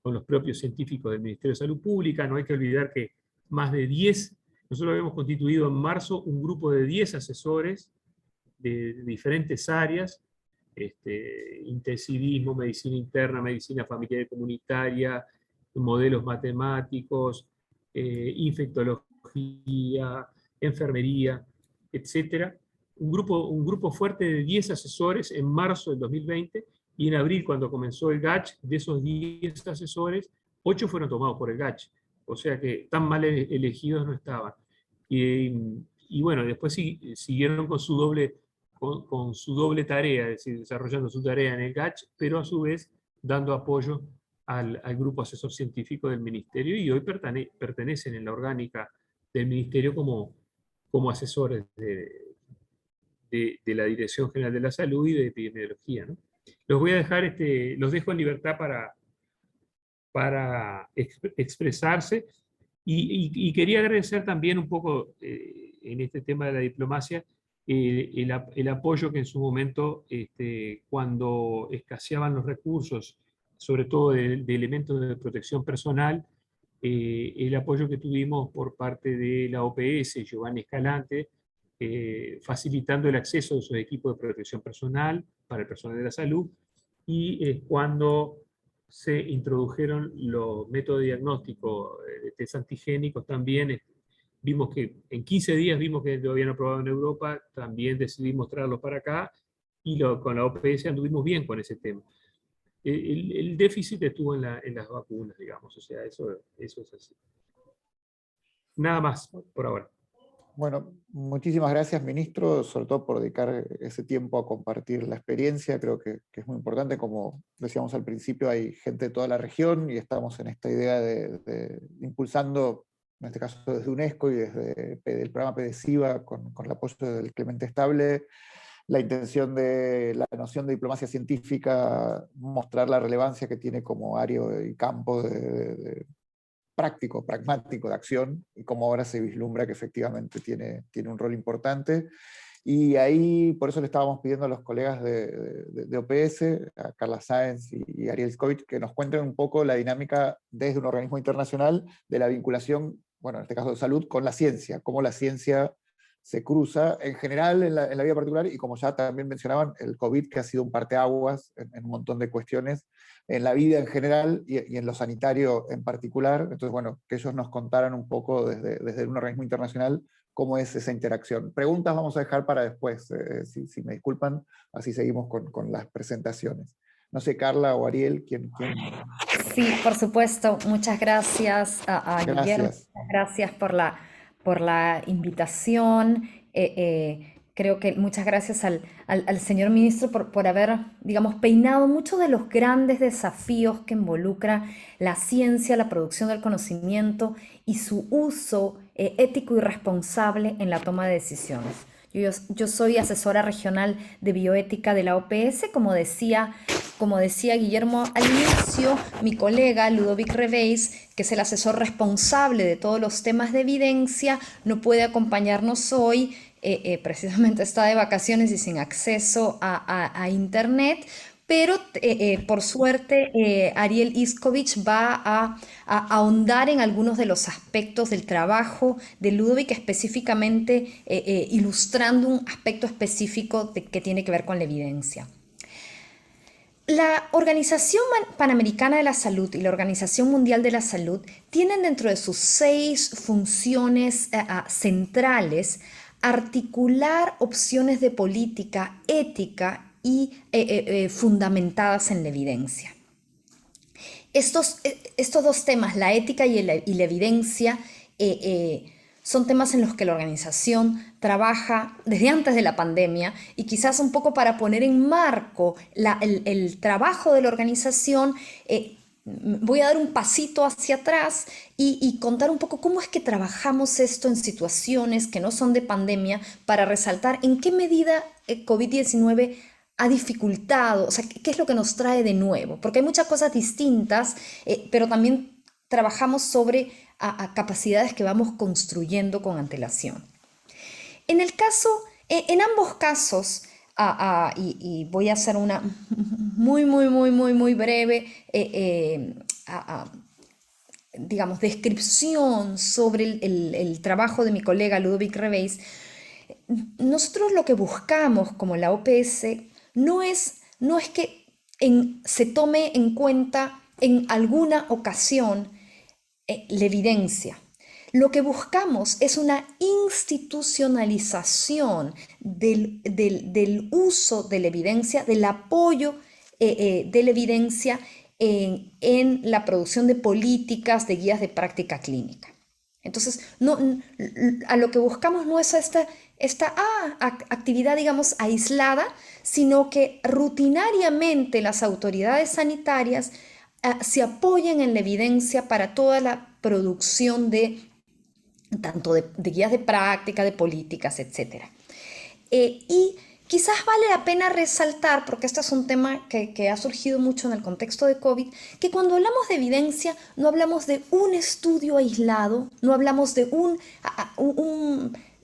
con los propios científicos del Ministerio de Salud Pública. No hay que olvidar que más de 10, nosotros habíamos constituido en marzo un grupo de 10 asesores de diferentes áreas, intensivismo, medicina interna, medicina familiar y comunitaria, modelos matemáticos, infectología, enfermería, etcétera. Un grupo fuerte de 10 asesores en marzo del 2020, y en abril, cuando comenzó el GACH, de esos 10 asesores, 8 fueron tomados por el GACH. O sea que tan mal elegidos no estaban. Y bueno, después siguieron con su doble tarea, es decir, desarrollando su tarea en el GACH, pero a su vez dando apoyo al grupo asesor científico del Ministerio, y hoy pertenecen en la orgánica del Ministerio como asesores de la Dirección General de la Salud y de Epidemiología, ¿no? Los voy a dejar, los dejo en libertad para expresarse, y quería agradecer también un poco en este tema de la diplomacia el apoyo que en su momento, cuando escaseaban los recursos, sobre todo de elementos de protección personal, el apoyo que tuvimos por parte de la OPS, Giovanni Escalante, facilitando el acceso de sus equipos de protección personal para el personal de la salud, y cuando se introdujeron los métodos de diagnóstico de test antigénicos también, vimos que en 15 días vimos que lo habían aprobado en Europa, también decidimos traerlos para acá, y con la OPS anduvimos bien con ese tema. El déficit estuvo en las vacunas, digamos, o sea, eso es así. Nada más por ahora. Bueno, muchísimas gracias, ministro, sobre todo por dedicar ese tiempo a compartir la experiencia. Creo que es muy importante. Como decíamos al principio, hay gente de toda la región, y estamos en esta idea de impulsando, en este caso desde UNESCO y desde el programa PDCIVA, con el apoyo del Clemente Estable, la intención de la noción de diplomacia científica, mostrar la relevancia que tiene como área y campo práctico, pragmático de acción, y cómo ahora se vislumbra que efectivamente tiene un rol importante. Y ahí, por eso le estábamos pidiendo a los colegas de OPS, a Carla Sáenz y Ariel Skovich, que nos cuenten un poco la dinámica desde un organismo internacional de la vinculación, bueno, en este caso de salud, con la ciencia, cómo la ciencia se cruza en general en la vida particular, y como ya también mencionaban, el COVID, que ha sido un parteaguas en un montón de cuestiones, en la vida en general y en lo sanitario en particular. Entonces, bueno, que ellos nos contaran un poco desde un organismo internacional cómo es esa interacción. Preguntas vamos a dejar para después, si me disculpan, así seguimos con las presentaciones. No sé, Carla o Ariel, ¿quién? Sí, por supuesto. Muchas gracias a Guillermo. Gracias. Gracias por la invitación. Creo que muchas gracias al señor ministro por haber, digamos, peinado muchos de los grandes desafíos que involucra la ciencia, la producción del conocimiento y su uso ético y responsable en la toma de decisiones. Yo soy asesora regional de bioética de la OPS, como decía Guillermo al inicio, mi colega Ludovic Reveis, que es el asesor responsable de todos los temas de evidencia, no puede acompañarnos hoy, precisamente está de vacaciones y sin acceso a internet, pero por suerte Ariel Iskovich va a ahondar en algunos de los aspectos del trabajo de Ludovic, específicamente ilustrando un aspecto específico que tiene que ver con la evidencia. La Organización Panamericana de la Salud y la Organización Mundial de la Salud tienen dentro de sus 6 funciones centrales articular opciones de política ética y fundamentadas en la evidencia. Estos 2 temas, la ética y la evidencia, son temas en los que la organización trabaja desde antes de la pandemia, y quizás un poco para poner en marco el trabajo de la organización, voy a dar un pasito hacia atrás y contar un poco cómo es que trabajamos esto en situaciones que no son de pandemia, para resaltar en qué medida COVID-19 ha dificultado, o sea, qué es lo que nos trae de nuevo, porque hay muchas cosas distintas, pero también trabajamos sobre a capacidades que vamos construyendo con antelación. En ambos casos, y voy a hacer una muy breve, digamos, descripción sobre el trabajo de mi colega Ludovic Reveis. Nosotros lo que buscamos como la OPS no es que se tome en cuenta en alguna ocasión la evidencia. Lo que buscamos es una institucionalización del uso de la evidencia, del apoyo de la evidencia en la producción de políticas, de guías de práctica clínica. Entonces, a lo que buscamos no es esta actividad, digamos, aislada, sino que rutinariamente las autoridades sanitarias se apoyen en la evidencia para toda la producción tanto de guías de práctica, de políticas, etc. Y quizás vale la pena resaltar, porque este es un tema que ha surgido mucho en el contexto de COVID, que cuando hablamos de evidencia no hablamos de un estudio aislado, no hablamos de uno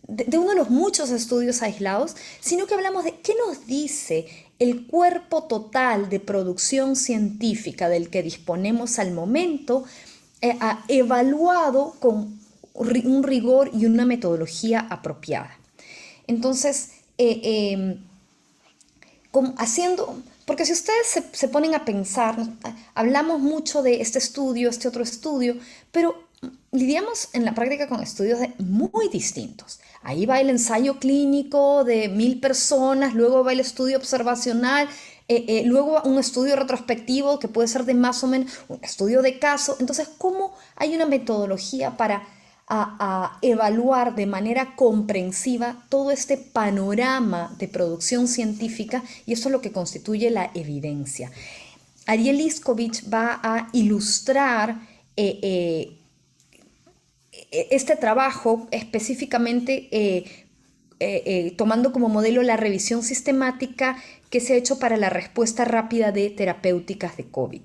de los muchos estudios aislados, sino que hablamos de qué nos dice el cuerpo total de producción científica del que disponemos al momento, evaluado con un rigor y una metodología apropiada. Entonces, porque si ustedes se ponen a pensar, hablamos mucho de este estudio, este otro estudio, pero lidiamos en la práctica con estudios muy distintos. Ahí va el ensayo clínico de 1000 personas, luego va el estudio observacional, luego un estudio retrospectivo que puede ser de más o menos un estudio de caso. Entonces, ¿cómo hay una metodología para evaluar de manera comprensiva todo este panorama de producción científica? Y eso es lo que constituye la evidencia. Ariel Iskovich va a ilustrar este trabajo específicamente tomando como modelo la revisión sistemática que se ha hecho para la respuesta rápida de terapéuticas de COVID.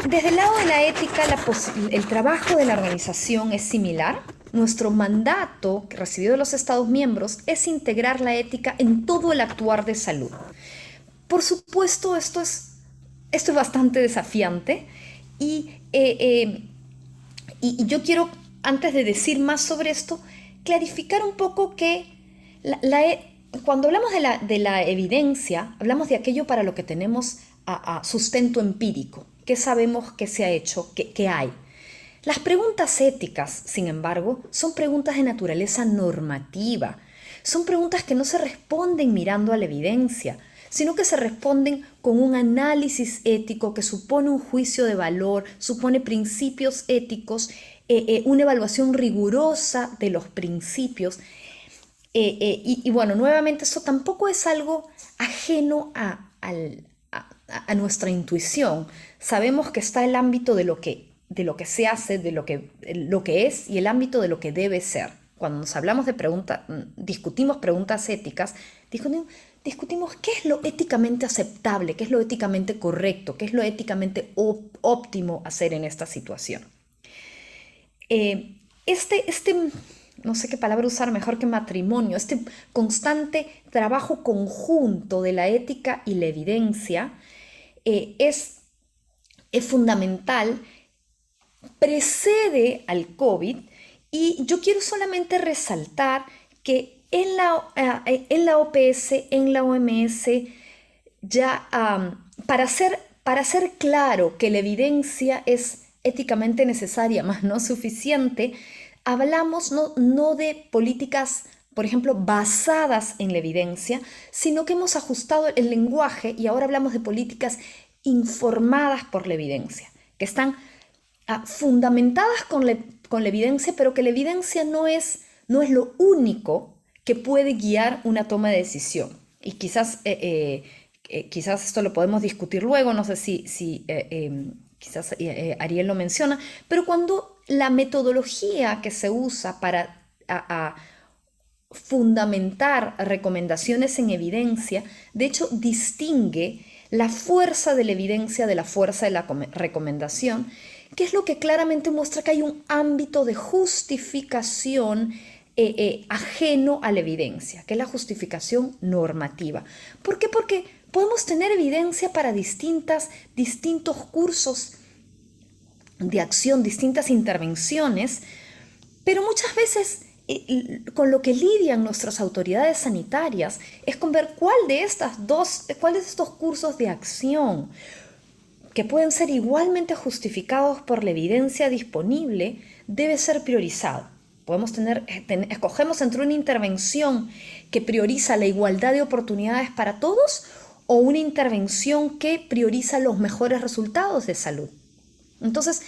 Desde el lado de la ética, el trabajo de la organización es similar. Nuestro mandato, recibido de los Estados miembros, es integrar la ética en todo el actuar de salud. Por supuesto, esto es bastante desafiante y yo quiero, antes de decir más sobre esto, clarificar un poco que cuando hablamos de la evidencia, hablamos de aquello para lo que tenemos sustento empírico, qué sabemos que se ha hecho, qué hay. Las preguntas éticas, sin embargo, son preguntas de naturaleza normativa, son preguntas que no se responden mirando a la evidencia, sino que se responden con un análisis ético que supone un juicio de valor, supone principios éticos, una evaluación rigurosa de los principios. Y bueno, nuevamente, eso tampoco es algo ajeno a nuestra intuición. Sabemos que está el ámbito de lo que se hace, de lo que es, y el ámbito de lo que debe ser. cuando nos hablamos de discutimos preguntas éticas, discutimos qué es lo éticamente aceptable, qué es lo éticamente correcto, qué es lo éticamente óptimo hacer en esta situación. No sé qué palabra usar mejor que matrimonio, este constante trabajo conjunto de la ética y la evidencia es fundamental, precede al COVID, y yo quiero solamente resaltar que en la OPS, en la OMS, ya para ser claro que la evidencia es éticamente necesaria, más no suficiente, hablamos no de políticas, por ejemplo, basadas en la evidencia, sino que hemos ajustado el lenguaje y ahora hablamos de políticas informadas por la evidencia, que están fundamentadas con la evidencia, pero que la evidencia no es lo único que puede guiar una toma de decisión. Y quizás esto lo podemos discutir luego, no sé si quizás Ariel lo menciona, pero cuando la metodología que se usa para fundamentar recomendaciones en evidencia, de hecho distingue la fuerza de la evidencia de la fuerza de la recomendación, que es lo que claramente muestra que hay un ámbito de justificación ajeno a la evidencia, que es la justificación normativa. ¿Por qué? Porque podemos tener evidencia para distintos cursos de acción, distintas intervenciones, pero muchas veces con lo que lidian nuestras autoridades sanitarias es con ver cuál de estos cursos de acción, que pueden ser igualmente justificados por la evidencia disponible, debe ser priorizado. Escogemos entre una intervención que prioriza la igualdad de oportunidades para todos o una intervención que prioriza los mejores resultados de salud. Entonces,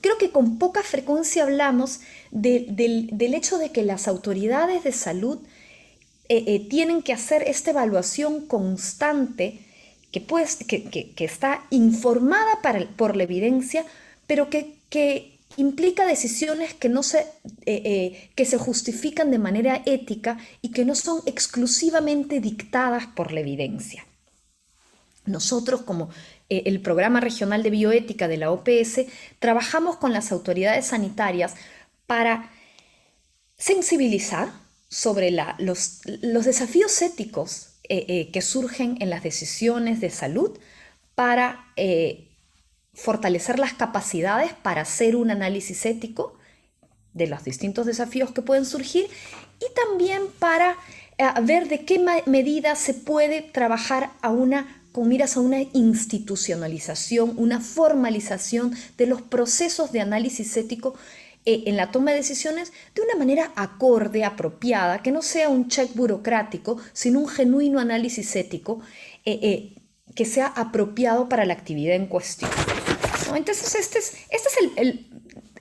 creo que con poca frecuencia hablamos del hecho de que las autoridades de salud tienen que hacer esta evaluación constante que está informada por la evidencia, pero que implica decisiones que se justifican de manera ética y que no son exclusivamente dictadas por la evidencia. Nosotros, como el Programa Regional de Bioética de la OPS, trabajamos con las autoridades sanitarias para sensibilizar sobre los desafíos éticos que surgen en las decisiones de salud, para fortalecer las capacidades para hacer un análisis ético de los distintos desafíos que pueden surgir, y también para ver de qué medida se puede trabajar con miras a una institucionalización, una formalización de los procesos de análisis ético en la toma de decisiones de una manera acorde, apropiada, que no sea un check burocrático, sino un genuino análisis ético que sea apropiado para la actividad en cuestión, ¿no? Entonces, esto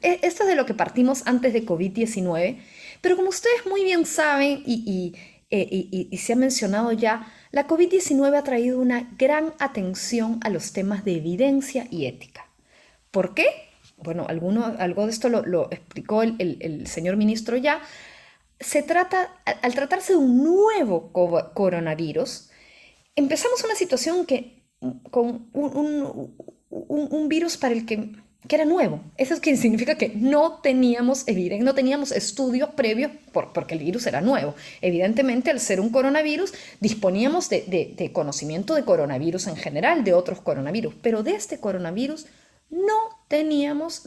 es de lo que partimos antes de COVID-19, pero como ustedes muy bien saben y se ha mencionado ya, la COVID-19 ha traído una gran atención a los temas de evidencia y ética. ¿Por qué? Bueno, algo de esto lo explicó el señor ministro ya. Al tratarse de un nuevo coronavirus, empezamos una situación con un virus para el que era nuevo. Eso significa que no teníamos estudios previos porque el virus era nuevo. Evidentemente, al ser un coronavirus, disponíamos de conocimiento de coronavirus en general, de otros coronavirus, pero de este coronavirus no teníamos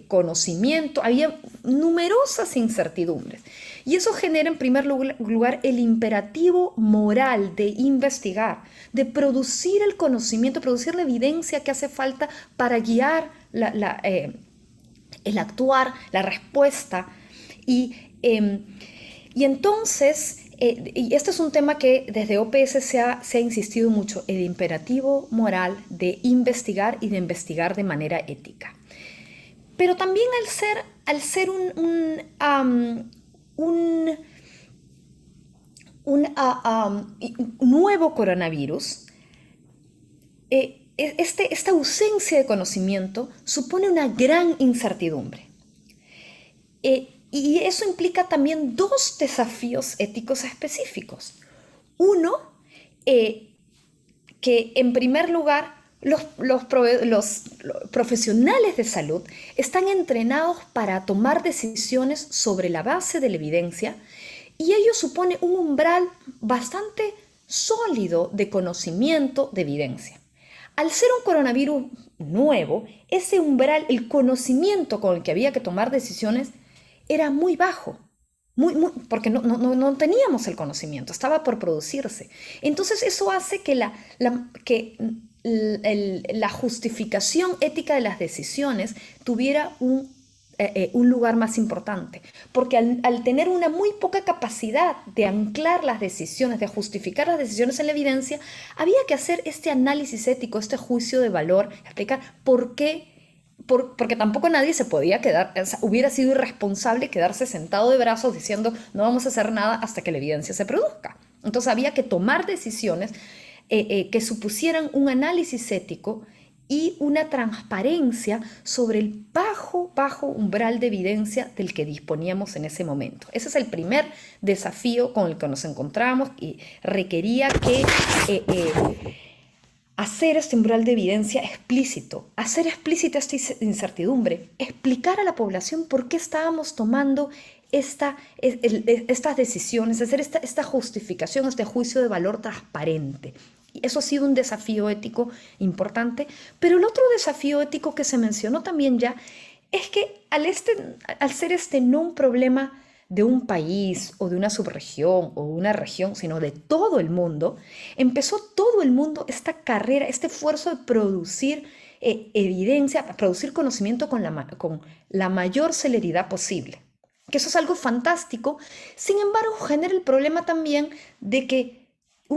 conocimiento, había numerosas incertidumbres. Y eso genera en primer lugar el imperativo moral de investigar, de producir el conocimiento, producir la evidencia que hace falta para guiar el actuar, la respuesta. Y entonces, y este es un tema que desde OPS se ha insistido mucho, el imperativo moral de investigar y de investigar de manera ética. Pero también al ser un nuevo coronavirus, esta ausencia de conocimiento supone una gran incertidumbre. Y eso implica también dos desafíos éticos específicos. Uno, que en primer lugar los profesionales de salud están entrenados para tomar decisiones sobre la base de la evidencia, y ello supone un umbral bastante sólido de conocimiento de evidencia. Al ser un coronavirus nuevo, ese umbral, el conocimiento con el que había que tomar decisiones, era muy bajo. Porque no teníamos el conocimiento, estaba por producirse. Entonces eso hace que la justificación ética de las decisiones tuviera un lugar más importante, porque al tener una muy poca capacidad de anclar las decisiones, de justificar las decisiones en la evidencia, había que hacer este análisis ético, este juicio de valor, explicar por qué. Porque tampoco nadie se podía quedar, o sea, hubiera sido irresponsable quedarse sentado de brazos diciendo no vamos a hacer nada hasta que la evidencia se produzca. Entonces había que tomar decisiones que supusieran un análisis ético y una transparencia sobre el bajo umbral de evidencia del que disponíamos en ese momento. Ese es el primer desafío con el que nos encontramos, y requería que hacer este umbral de evidencia explícito, hacer explícita esta incertidumbre, explicar a la población por qué estábamos tomando estas decisiones, hacer esta justificación, este juicio de valor transparente. Y eso ha sido un desafío ético importante, pero el otro desafío ético que se mencionó también ya es que al ser este no un problema de un país o de una subregión o una región, sino de todo el mundo, empezó todo el mundo esta carrera, este esfuerzo de producir evidencia, producir conocimiento con la mayor celeridad posible. Que eso es algo fantástico. Sin embargo, genera el problema también de que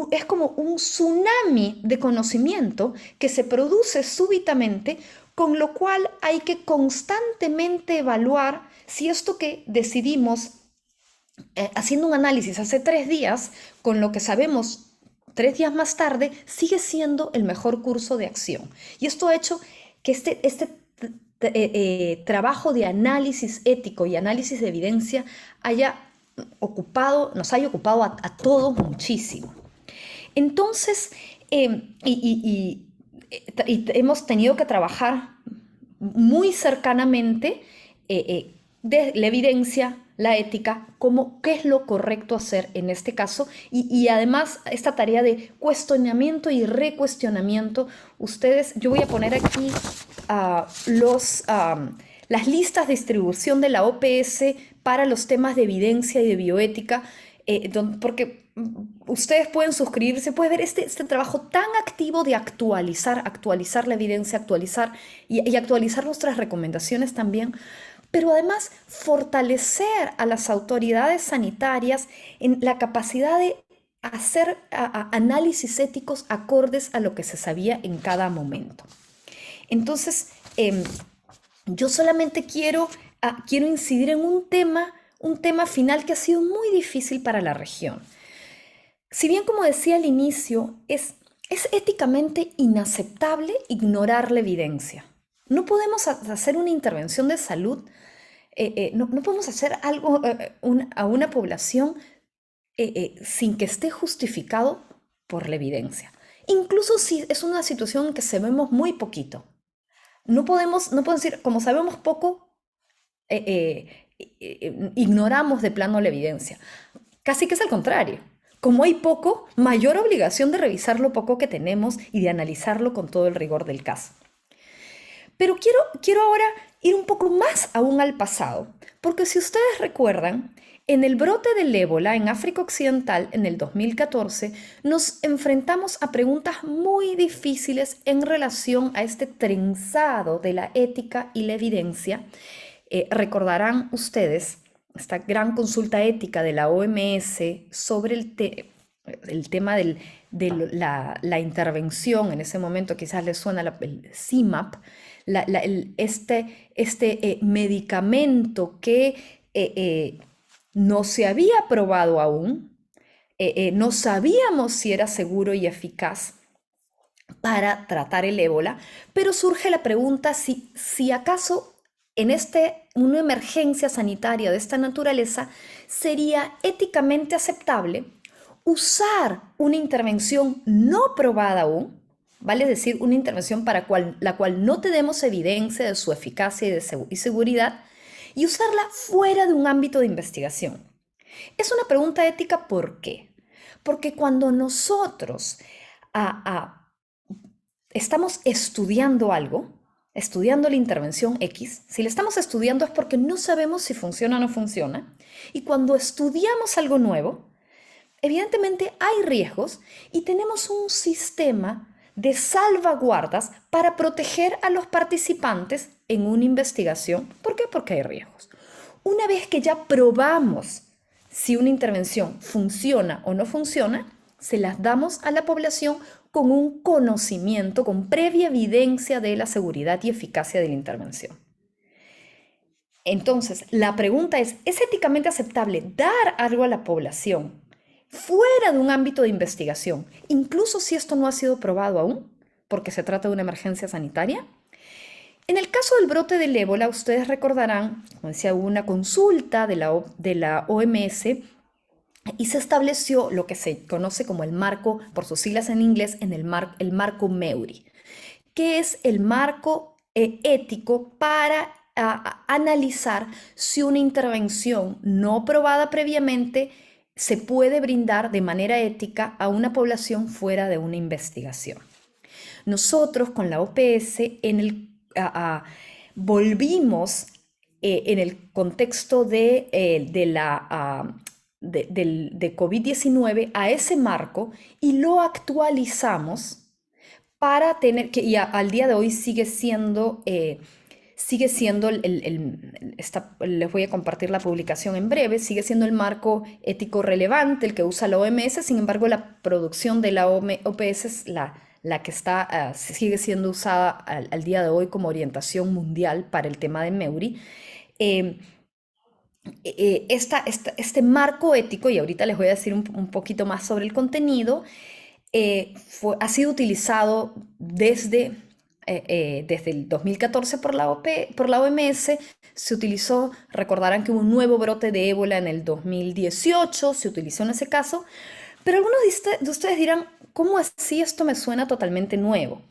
es como un tsunami de conocimiento que se produce súbitamente, con lo cual hay que constantemente evaluar si esto que decidimos haciendo un análisis hace 3 días, con lo que sabemos 3 días más tarde, sigue siendo el mejor curso de acción. Y esto ha hecho que este trabajo de análisis ético y análisis de evidencia nos haya ocupado a todos muchísimo. Entonces, hemos tenido que trabajar muy cercanamente de la evidencia, la ética, qué es lo correcto hacer en este caso, y además esta tarea de cuestionamiento y recuestionamiento. Yo voy a poner aquí las listas de distribución de la OPS para los temas de evidencia y de bioética, porque ustedes pueden suscribirse, pueden ver este trabajo tan activo de actualizar la evidencia, actualizar nuestras recomendaciones también, pero además fortalecer a las autoridades sanitarias en la capacidad de hacer análisis éticos acordes a lo que se sabía en cada momento. Entonces, yo solamente quiero incidir en un tema final que ha sido muy difícil para la región. Si bien, como decía al inicio, es éticamente inaceptable ignorar la evidencia. No podemos hacer una intervención de salud, no podemos hacer algo a una población sin que esté justificado por la evidencia. Incluso si es una situación en que sabemos muy poquito. No podemos decir, como sabemos poco, ignoramos de plano la evidencia. Casi que es al contrario. Como hay poco, mayor obligación de revisar lo poco que tenemos y de analizarlo con todo el rigor del caso. Pero quiero ahora ir un poco más aún al pasado, porque si ustedes recuerdan, en el brote del ébola en África Occidental en el 2014, nos enfrentamos a preguntas muy difíciles en relación a este trenzado de la ética y la evidencia. Recordarán ustedes esta gran consulta ética de la OMS sobre el tema de la intervención. En ese momento quizás les suena el CIMAP, este medicamento que no se había probado aún, no sabíamos si era seguro y eficaz para tratar el ébola, pero surge la pregunta si acaso en este una emergencia sanitaria de esta naturaleza, sería éticamente aceptable usar una intervención no probada aún, vale decir, una intervención para la cual no tenemos evidencia de su eficacia y seguridad, y usarla fuera de un ámbito de investigación. Es una pregunta ética, ¿por qué? Porque cuando nosotros estamos estudiando algo, estudiando la intervención X, si la estamos estudiando es porque no sabemos si funciona o no funciona, y cuando estudiamos algo nuevo, evidentemente hay riesgos y tenemos un sistema de salvaguardas para proteger a los participantes en una investigación. ¿Por qué? Porque hay riesgos. Una vez que ya probamos si una intervención funciona o no funciona, se las damos a la población con un conocimiento, con previa evidencia de la seguridad y eficacia de la intervención. Entonces, la pregunta ¿es éticamente aceptable dar algo a la población fuera de un ámbito de investigación, incluso si esto no ha sido probado aún, porque se trata de una emergencia sanitaria? En el caso del brote del ébola, ustedes recordarán, como decía, hubo una consulta de la OMS y se estableció lo que se conoce como el marco, por sus siglas en inglés, el marco MEURI, que es el marco ético para analizar si una intervención no probada previamente se puede brindar de manera ética a una población fuera de una investigación. Nosotros con la OPS volvimos en el contexto de COVID-19 a ese marco y lo actualizamos para tener que, y al día de hoy sigue siendo, les voy a compartir la publicación en breve, sigue siendo el marco ético relevante, el que usa la OMS. Sin embargo, la producción de la OPS es la que sigue siendo usada al día de hoy como orientación mundial para el tema de MEURI. Este marco ético, y ahorita les voy a decir un poquito más sobre el contenido, ha sido utilizado desde el 2014 por la OMS. Se utilizó, recordarán que hubo un nuevo brote de ébola en el 2018, se utilizó en ese caso, pero algunos de ustedes dirán, ¿cómo así esto me suena totalmente nuevo?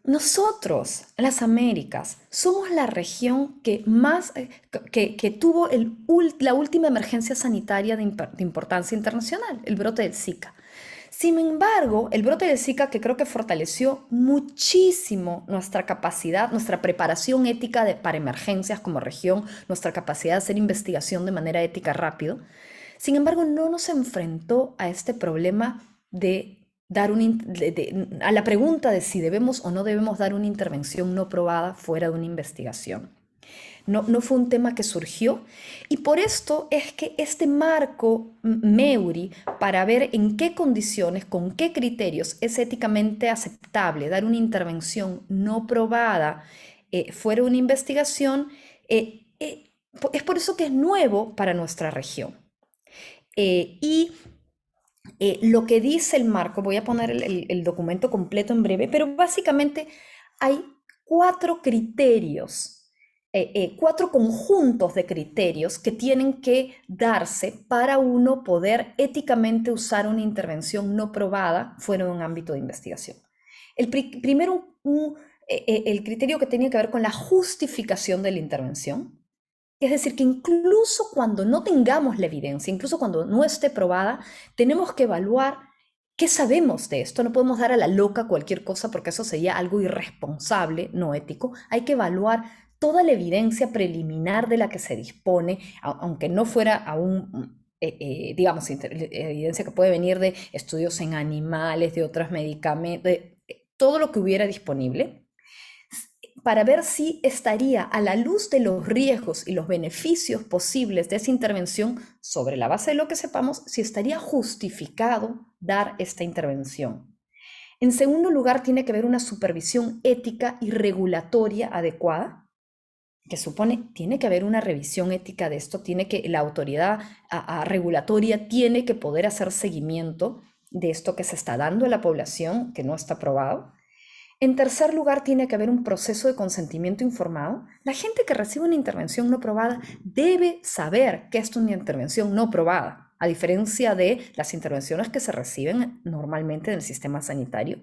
Nosotros, las Américas, somos la región que tuvo la última emergencia sanitaria de importancia internacional, el brote del Zika. Sin embargo, el brote del Zika, que creo que fortaleció muchísimo nuestra capacidad, nuestra preparación ética para emergencias como región, nuestra capacidad de hacer investigación de manera ética rápido, sin embargo, no nos enfrentó a este problema a la pregunta de si debemos o no debemos dar una intervención no probada fuera de una investigación. No fue un tema que surgió, y por esto es que este marco MEURI, para ver en qué condiciones, con qué criterios es éticamente aceptable dar una intervención no probada fuera de una investigación, es por eso que es nuevo para nuestra región. Lo que dice el marco, voy a poner el documento completo en breve, pero básicamente hay 4 criterios, 4 conjuntos de criterios que tienen que darse para uno poder éticamente usar una intervención no probada fuera de un ámbito de investigación. Primero, el criterio que tiene que ver con la justificación de la intervención. Es decir, que incluso cuando no tengamos la evidencia, incluso cuando no esté probada, tenemos que evaluar qué sabemos de esto. No podemos dar a la loca cualquier cosa porque eso sería algo irresponsable, no ético. Hay que evaluar toda la evidencia preliminar de la que se dispone, aunque no fuera aún, digamos, evidencia que puede venir de estudios en animales, de otros medicamentos, de todo lo que hubiera disponible, para ver si estaría a la luz de los riesgos y los beneficios posibles de esa intervención, sobre la base de lo que sepamos, si estaría justificado dar esta intervención. En segundo lugar, tiene que haber una supervisión ética y regulatoria adecuada, que supone, tiene que haber una revisión ética de esto, la autoridad regulatoria tiene que poder hacer seguimiento de esto que se está dando a la población, que no está probado. En tercer lugar, tiene que haber un proceso de consentimiento informado. La gente que recibe una intervención no probada debe saber que es una intervención no probada, a diferencia de las intervenciones que se reciben normalmente en el sistema sanitario.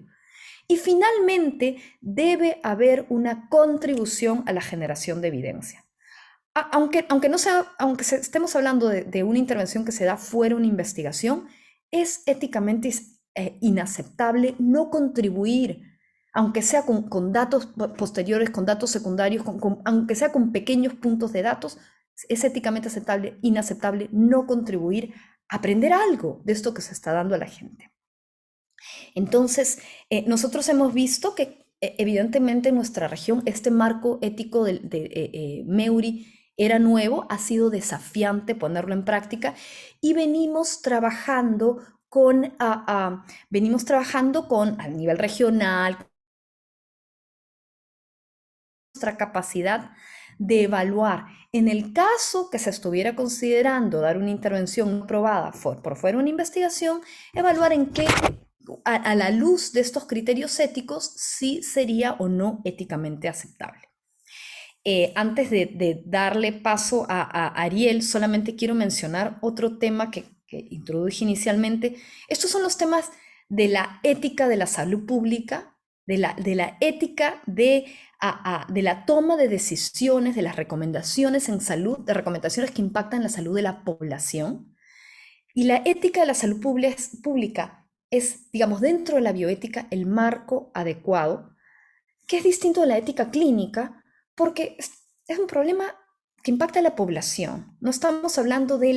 Y finalmente, debe haber una contribución a la generación de evidencia. Aunque estemos hablando de una intervención que se da fuera de una investigación, es éticamente inaceptable no contribuir, aunque sea con datos posteriores, con datos secundarios, aunque sea con pequeños puntos de datos, es éticamente inaceptable no contribuir a aprender algo de esto que se está dando a la gente. Entonces, nosotros hemos visto que evidentemente en nuestra región este marco ético de MEURI era nuevo, ha sido desafiante ponerlo en práctica y venimos trabajando a nivel regional, nuestra capacidad de evaluar. En el caso que se estuviera considerando dar una intervención aprobada por fuera de una investigación, evaluar en qué, a la luz de estos criterios éticos, si sería o no éticamente aceptable. Antes de darle paso a Ariel, solamente quiero mencionar otro tema que introduje inicialmente. Estos son los temas de la ética de la salud pública, de la ética de la toma de decisiones, de las recomendaciones en salud, de recomendaciones que impactan la salud de la población. Y la ética de la salud pública es, digamos, dentro de la bioética, el marco adecuado, que es distinto de la ética clínica, porque es un problema que impacta a la población. No estamos hablando de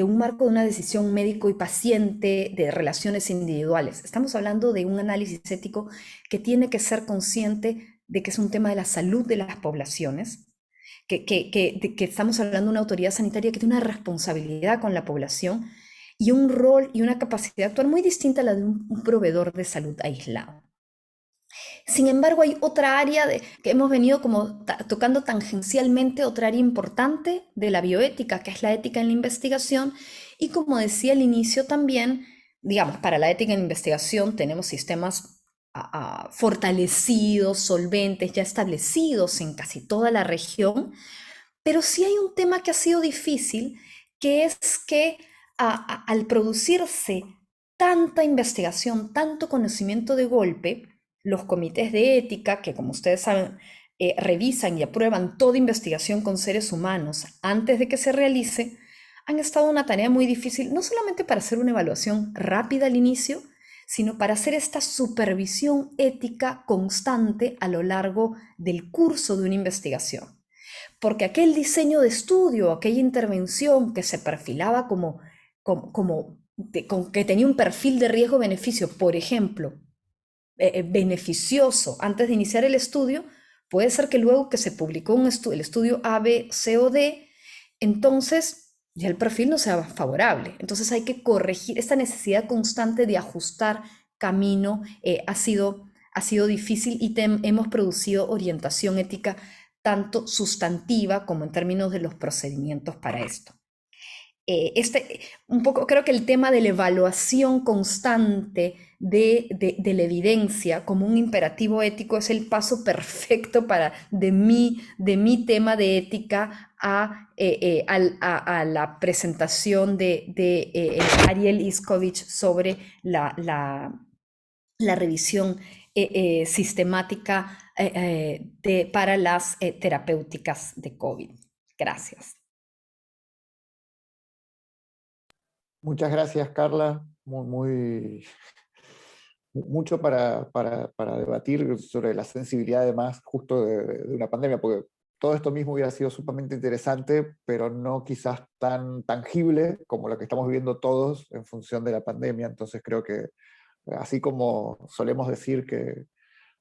un marco de una decisión médico y paciente, de relaciones individuales. Estamos hablando de un análisis ético que tiene que ser consciente de que es un tema de la salud de las poblaciones, que estamos hablando de una autoridad sanitaria que tiene una responsabilidad con la población y un rol y una capacidad de actuar muy distinta a la de un proveedor de salud aislado. Sin embargo, hay otra área que hemos venido como tocando tangencialmente, otra área importante de la bioética, que es la ética en la investigación. Y como decía al inicio también, digamos, para la ética en la investigación tenemos sistemas fortalecidos, solventes, ya establecidos en casi toda la región, pero sí hay un tema que ha sido difícil, que es que al producirse tanta investigación, tanto conocimiento de golpe, los comités de ética, que como ustedes saben, revisan y aprueban toda investigación con seres humanos antes de que se realice, han estado en una tarea muy difícil, no solamente para hacer una evaluación rápida al inicio, sino para hacer esta supervisión ética constante a lo largo del curso de una investigación. Porque aquel diseño de estudio, aquella intervención que se perfilaba que tenía un perfil de riesgo-beneficio, por ejemplo, beneficioso antes de iniciar el estudio, puede ser que luego que se publicó el estudio A, B, C o D, entonces ya el perfil no sea favorable. Entonces hay que corregir esta necesidad constante de ajustar camino. Ha sido difícil y hemos producido orientación ética tanto sustantiva como en términos de los procedimientos para esto. Un poco creo que el tema de la evaluación constante de la evidencia como un imperativo ético es el paso perfecto de mi tema de ética a la presentación de Ariel Iskovich sobre la revisión sistemática para las terapéuticas de COVID. Gracias. Muchas gracias, Carla. Mucho para debatir sobre la sensibilidad, además, justo de una pandemia, porque todo esto mismo hubiera sido sumamente interesante, pero no quizás tan tangible como lo que estamos viviendo todos en función de la pandemia. Entonces creo que, así como solemos decir que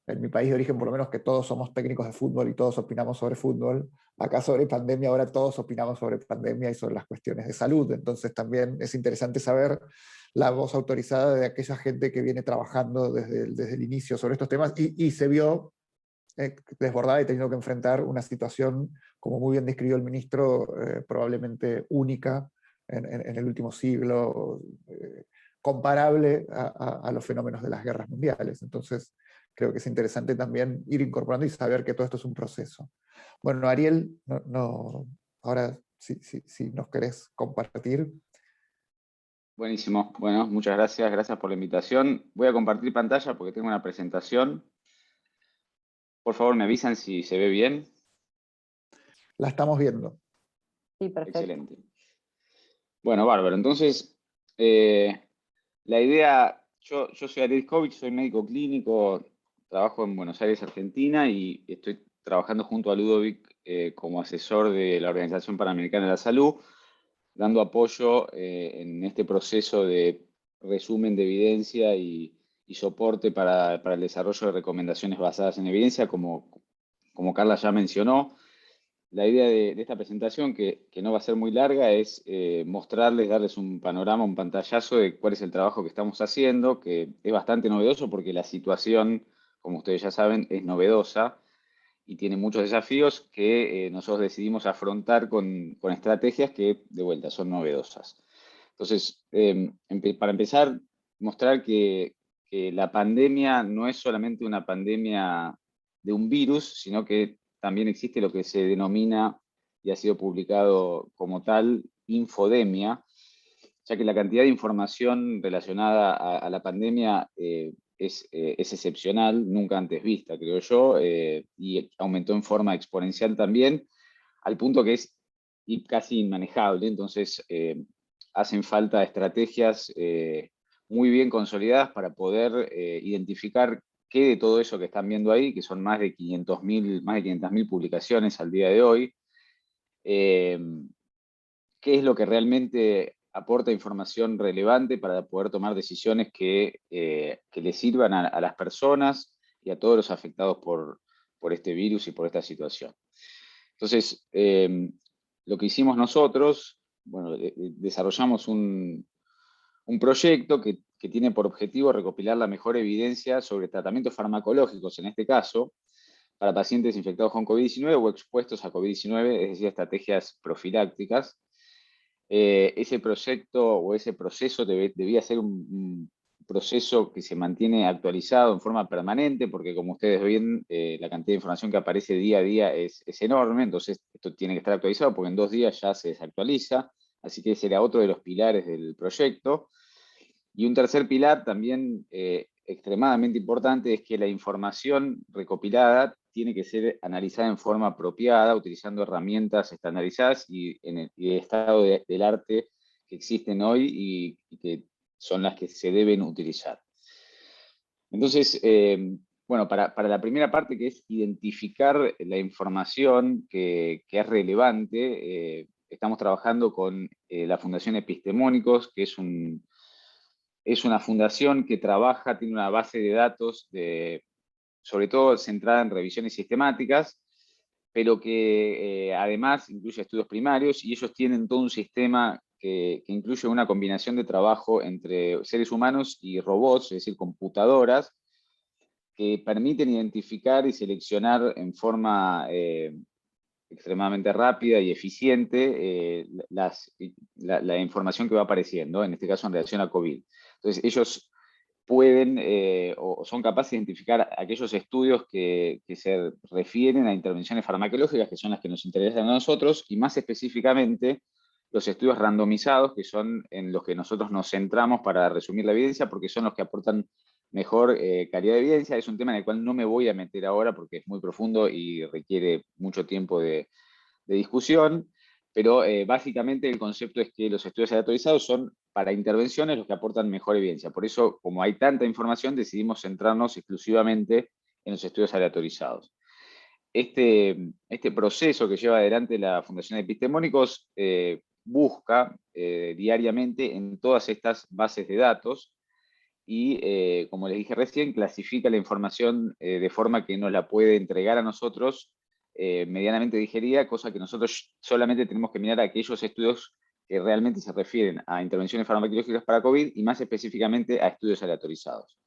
en mi país de origen, por lo menos, que todos somos técnicos de fútbol y todos opinamos sobre fútbol, acá sobre pandemia, ahora todos opinamos sobre pandemia y sobre las cuestiones de salud. Entonces también es interesante saber la voz autorizada de aquella gente que viene trabajando desde el inicio sobre estos temas y se vio desbordada y teniendo que enfrentar una situación, como muy bien describió el ministro, probablemente única en el último siglo, comparable a los fenómenos de las guerras mundiales. Entonces, creo que es interesante también ir incorporando y saber que todo esto es un proceso. Bueno, Ariel, ahora si nos querés compartir. Buenísimo. Bueno, muchas gracias. Gracias por la invitación. Voy a compartir pantalla porque tengo una presentación. Por favor, me avisan si se ve bien. La estamos viendo. Sí, perfecto. Excelente. Bueno, bárbaro. Entonces, la idea, yo soy Ariel Kovic, soy médico clínico, trabajo en Buenos Aires, Argentina, y estoy trabajando junto a Ludovic como asesor de la Organización Panamericana de la Salud, dando apoyo en este proceso de resumen de evidencia y soporte para el desarrollo de recomendaciones basadas en evidencia, como Carla ya mencionó. La idea de esta presentación, que no va a ser muy larga, es mostrarles, darles un panorama, un pantallazo de cuál es el trabajo que estamos haciendo, que es bastante novedoso porque la situación, como ustedes ya saben, es novedosa y tiene muchos desafíos que nosotros decidimos afrontar con estrategias que, de vuelta, son novedosas. Entonces, para empezar, mostrar que la pandemia no es solamente una pandemia de un virus, sino que también existe lo que se denomina, y ha sido publicado como tal, infodemia, ya que la cantidad de información relacionada a la pandemia es excepcional, nunca antes vista, creo yo, y aumentó en forma exponencial también, al punto que es casi inmanejable. Entonces, hacen falta estrategias muy bien consolidadas para poder identificar qué de todo eso que están viendo ahí, que son más de 500.000 publicaciones al día de hoy, qué es lo que realmente aporta información relevante para poder tomar decisiones que le sirvan a las personas y a todos los afectados por este virus y por esta situación. Entonces, lo que hicimos nosotros, bueno, desarrollamos un proyecto que tiene por objetivo recopilar la mejor evidencia sobre tratamientos farmacológicos, en este caso, para pacientes infectados con COVID-19 o expuestos a COVID-19, es decir, estrategias profilácticas. Ese proyecto o ese proceso debía ser un proceso que se mantiene actualizado en forma permanente, porque como ustedes ven, la cantidad de información que aparece día a día es enorme, entonces esto tiene que estar actualizado porque en 2 días ya se desactualiza, así que ese era otro de los pilares del proyecto. Y un tercer pilar también extremadamente importante es que la información recopilada tiene que ser analizada en forma apropiada, utilizando herramientas estandarizadas y en el estado del arte que existen hoy y que son las que se deben utilizar. Entonces, bueno, para la primera parte, que es identificar la información que es relevante, estamos trabajando con la Fundación Epistemónicos, que es una fundación que trabaja, tiene una base de datos, sobre todo centrada en revisiones sistemáticas, pero que además incluye estudios primarios, y ellos tienen todo un sistema que incluye una combinación de trabajo entre seres humanos y robots, es decir, computadoras, que permiten identificar y seleccionar en forma extremadamente rápida y eficiente la información que va apareciendo, en este caso en relación a COVID. Entonces ellos pueden o son capaces de identificar aquellos estudios que se refieren a intervenciones farmacológicas, que son las que nos interesan a nosotros, y más específicamente los estudios randomizados, que son en los que nosotros nos centramos para resumir la evidencia, porque son los que aportan mejor calidad de evidencia. Es un tema en el cual no me voy a meter ahora porque es muy profundo y requiere mucho tiempo de discusión, pero básicamente el concepto es que los estudios aleatorizados son para intervenciones los que aportan mejor evidencia. Por eso, como hay tanta información, decidimos centrarnos exclusivamente en los estudios aleatorizados. Este proceso que lleva adelante la Fundación Epistemónicos busca diariamente en todas estas bases de datos y, como les dije recién, clasifica la información de forma que nos la puede entregar a nosotros medianamente digerida, cosa que nosotros solamente tenemos que mirar aquellos estudios que realmente se refieren a intervenciones farmacológicas para COVID y más específicamente a estudios aleatorizados.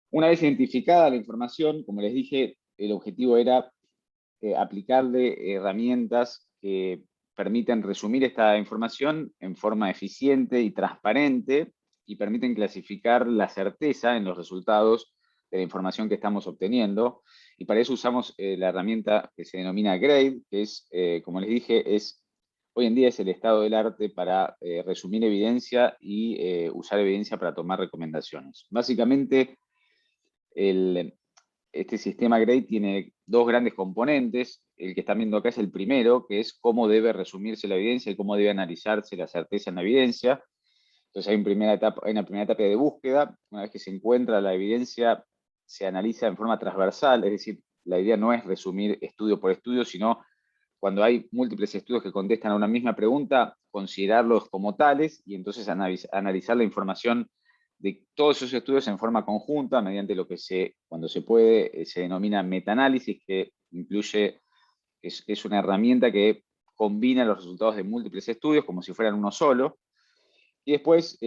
Una vez identificada la información, como les dije, el objetivo era aplicarle herramientas que permitan resumir esta información en forma eficiente y transparente y permiten clasificar la certeza en los resultados de la información que estamos obteniendo. Y para eso usamos la herramienta que se denomina Grade, que es, como les dije, hoy en día es el estado del arte para resumir evidencia y usar evidencia para tomar recomendaciones. Básicamente, este sistema Grade tiene dos grandes componentes. El que están viendo acá es el primero, que es cómo debe resumirse la evidencia y cómo debe analizarse la certeza en la evidencia. Entonces hay una primera etapa de búsqueda. Una vez que se encuentra la evidencia, se analiza en forma transversal, es decir, la idea no es resumir estudio por estudio, sino cuando hay múltiples estudios que contestan a una misma pregunta, considerarlos como tales y entonces analizar la información de todos esos estudios en forma conjunta, mediante lo que cuando se puede, se denomina metaanálisis, que incluye, es una herramienta que combina los resultados de múltiples estudios como si fueran uno solo. Y después,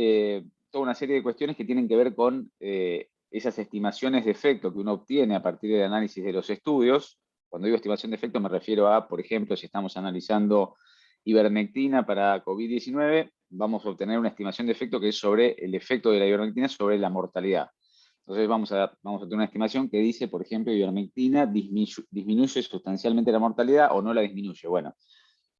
toda una serie de cuestiones que tienen que ver con esas estimaciones de efecto que uno obtiene a partir del análisis de los estudios. Cuando digo estimación de efecto me refiero a, por ejemplo, si estamos analizando ivermectina para COVID-19, vamos a obtener una estimación de efecto que es sobre el efecto de la ivermectina sobre la mortalidad. Entonces vamos a tener una estimación que dice, por ejemplo, ivermectina disminuye sustancialmente la mortalidad o no la disminuye. Bueno,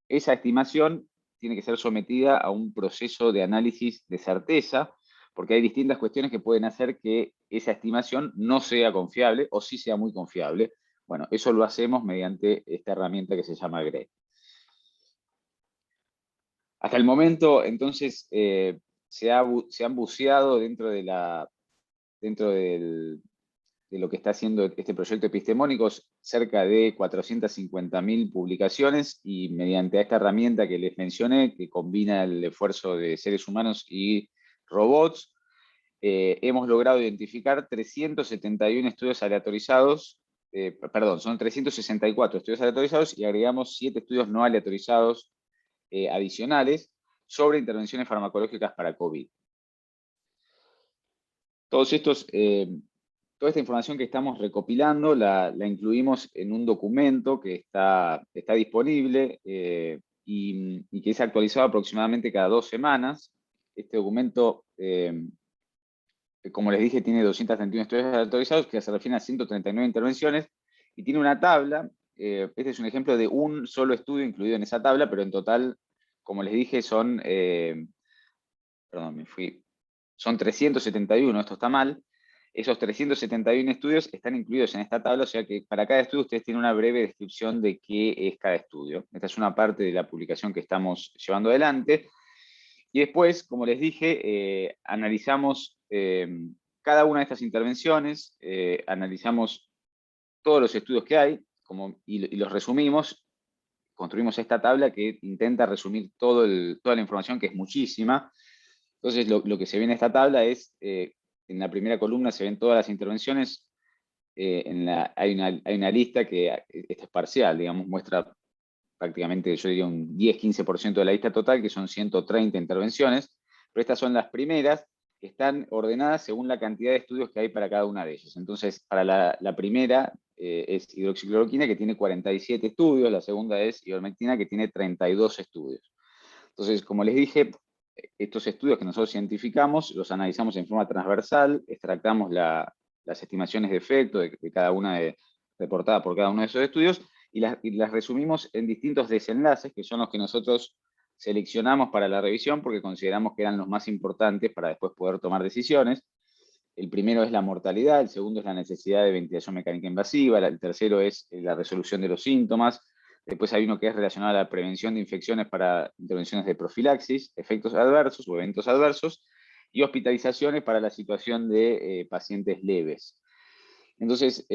esa estimación tiene que ser sometida a un proceso de análisis de certeza, porque hay distintas cuestiones que pueden hacer que esa estimación no sea confiable o sí sea muy confiable. Bueno, eso lo hacemos mediante esta herramienta que se llama Grade. Hasta el momento, entonces, se han buceado dentro de lo que está haciendo este proyecto epistemónico, cerca de 450.000 publicaciones, y mediante esta herramienta que les mencioné, que combina el esfuerzo de seres humanos y robots, hemos logrado identificar 371 estudios aleatorizados, son 364 estudios aleatorizados y agregamos 7 estudios no aleatorizados adicionales sobre intervenciones farmacológicas para COVID. Toda esta información que estamos recopilando la incluimos en un documento que está disponible y que es actualizado aproximadamente cada 2 semanas. Este documento, como les dije, tiene 231 estudios aleatorizados que se refieren a 139 intervenciones y tiene una tabla. Este es un ejemplo de un solo estudio incluido en esa tabla, pero en total, como les dije, son 371, esto está mal. Esos 371 estudios están incluidos en esta tabla, o sea que para cada estudio ustedes tienen una breve descripción de qué es cada estudio. Esta es una parte de la publicación que estamos llevando adelante. Y después, como les dije, analizamos cada una de estas intervenciones, analizamos todos los estudios que hay y los resumimos. Construimos esta tabla que intenta resumir toda la información, que es muchísima. Entonces, lo que se ve en esta tabla es, en la primera columna se ven todas las intervenciones. Hay una lista que esta es parcial, digamos, muestra prácticamente, yo diría, un 10-15% de la lista total, que son 130 intervenciones, pero estas son las primeras, que están ordenadas según la cantidad de estudios que hay para cada una de ellas. Entonces, para la primera es hidroxicloroquina, que tiene 47 estudios, la segunda es ivermectina, que tiene 32 estudios. Entonces, como les dije, estos estudios que nosotros identificamos los analizamos en forma transversal, extractamos las estimaciones de efecto de cada una reportada por cada uno de esos estudios y las resumimos en distintos desenlaces, que son los que nosotros seleccionamos para la revisión porque consideramos que eran los más importantes para después poder tomar decisiones. El primero es la mortalidad, el segundo es la necesidad de ventilación mecánica invasiva, el tercero es la resolución de los síntomas. Después hay uno que es relacionado a la prevención de infecciones para intervenciones de profilaxis, efectos adversos o eventos adversos, y hospitalizaciones para la situación de pacientes leves. Entonces,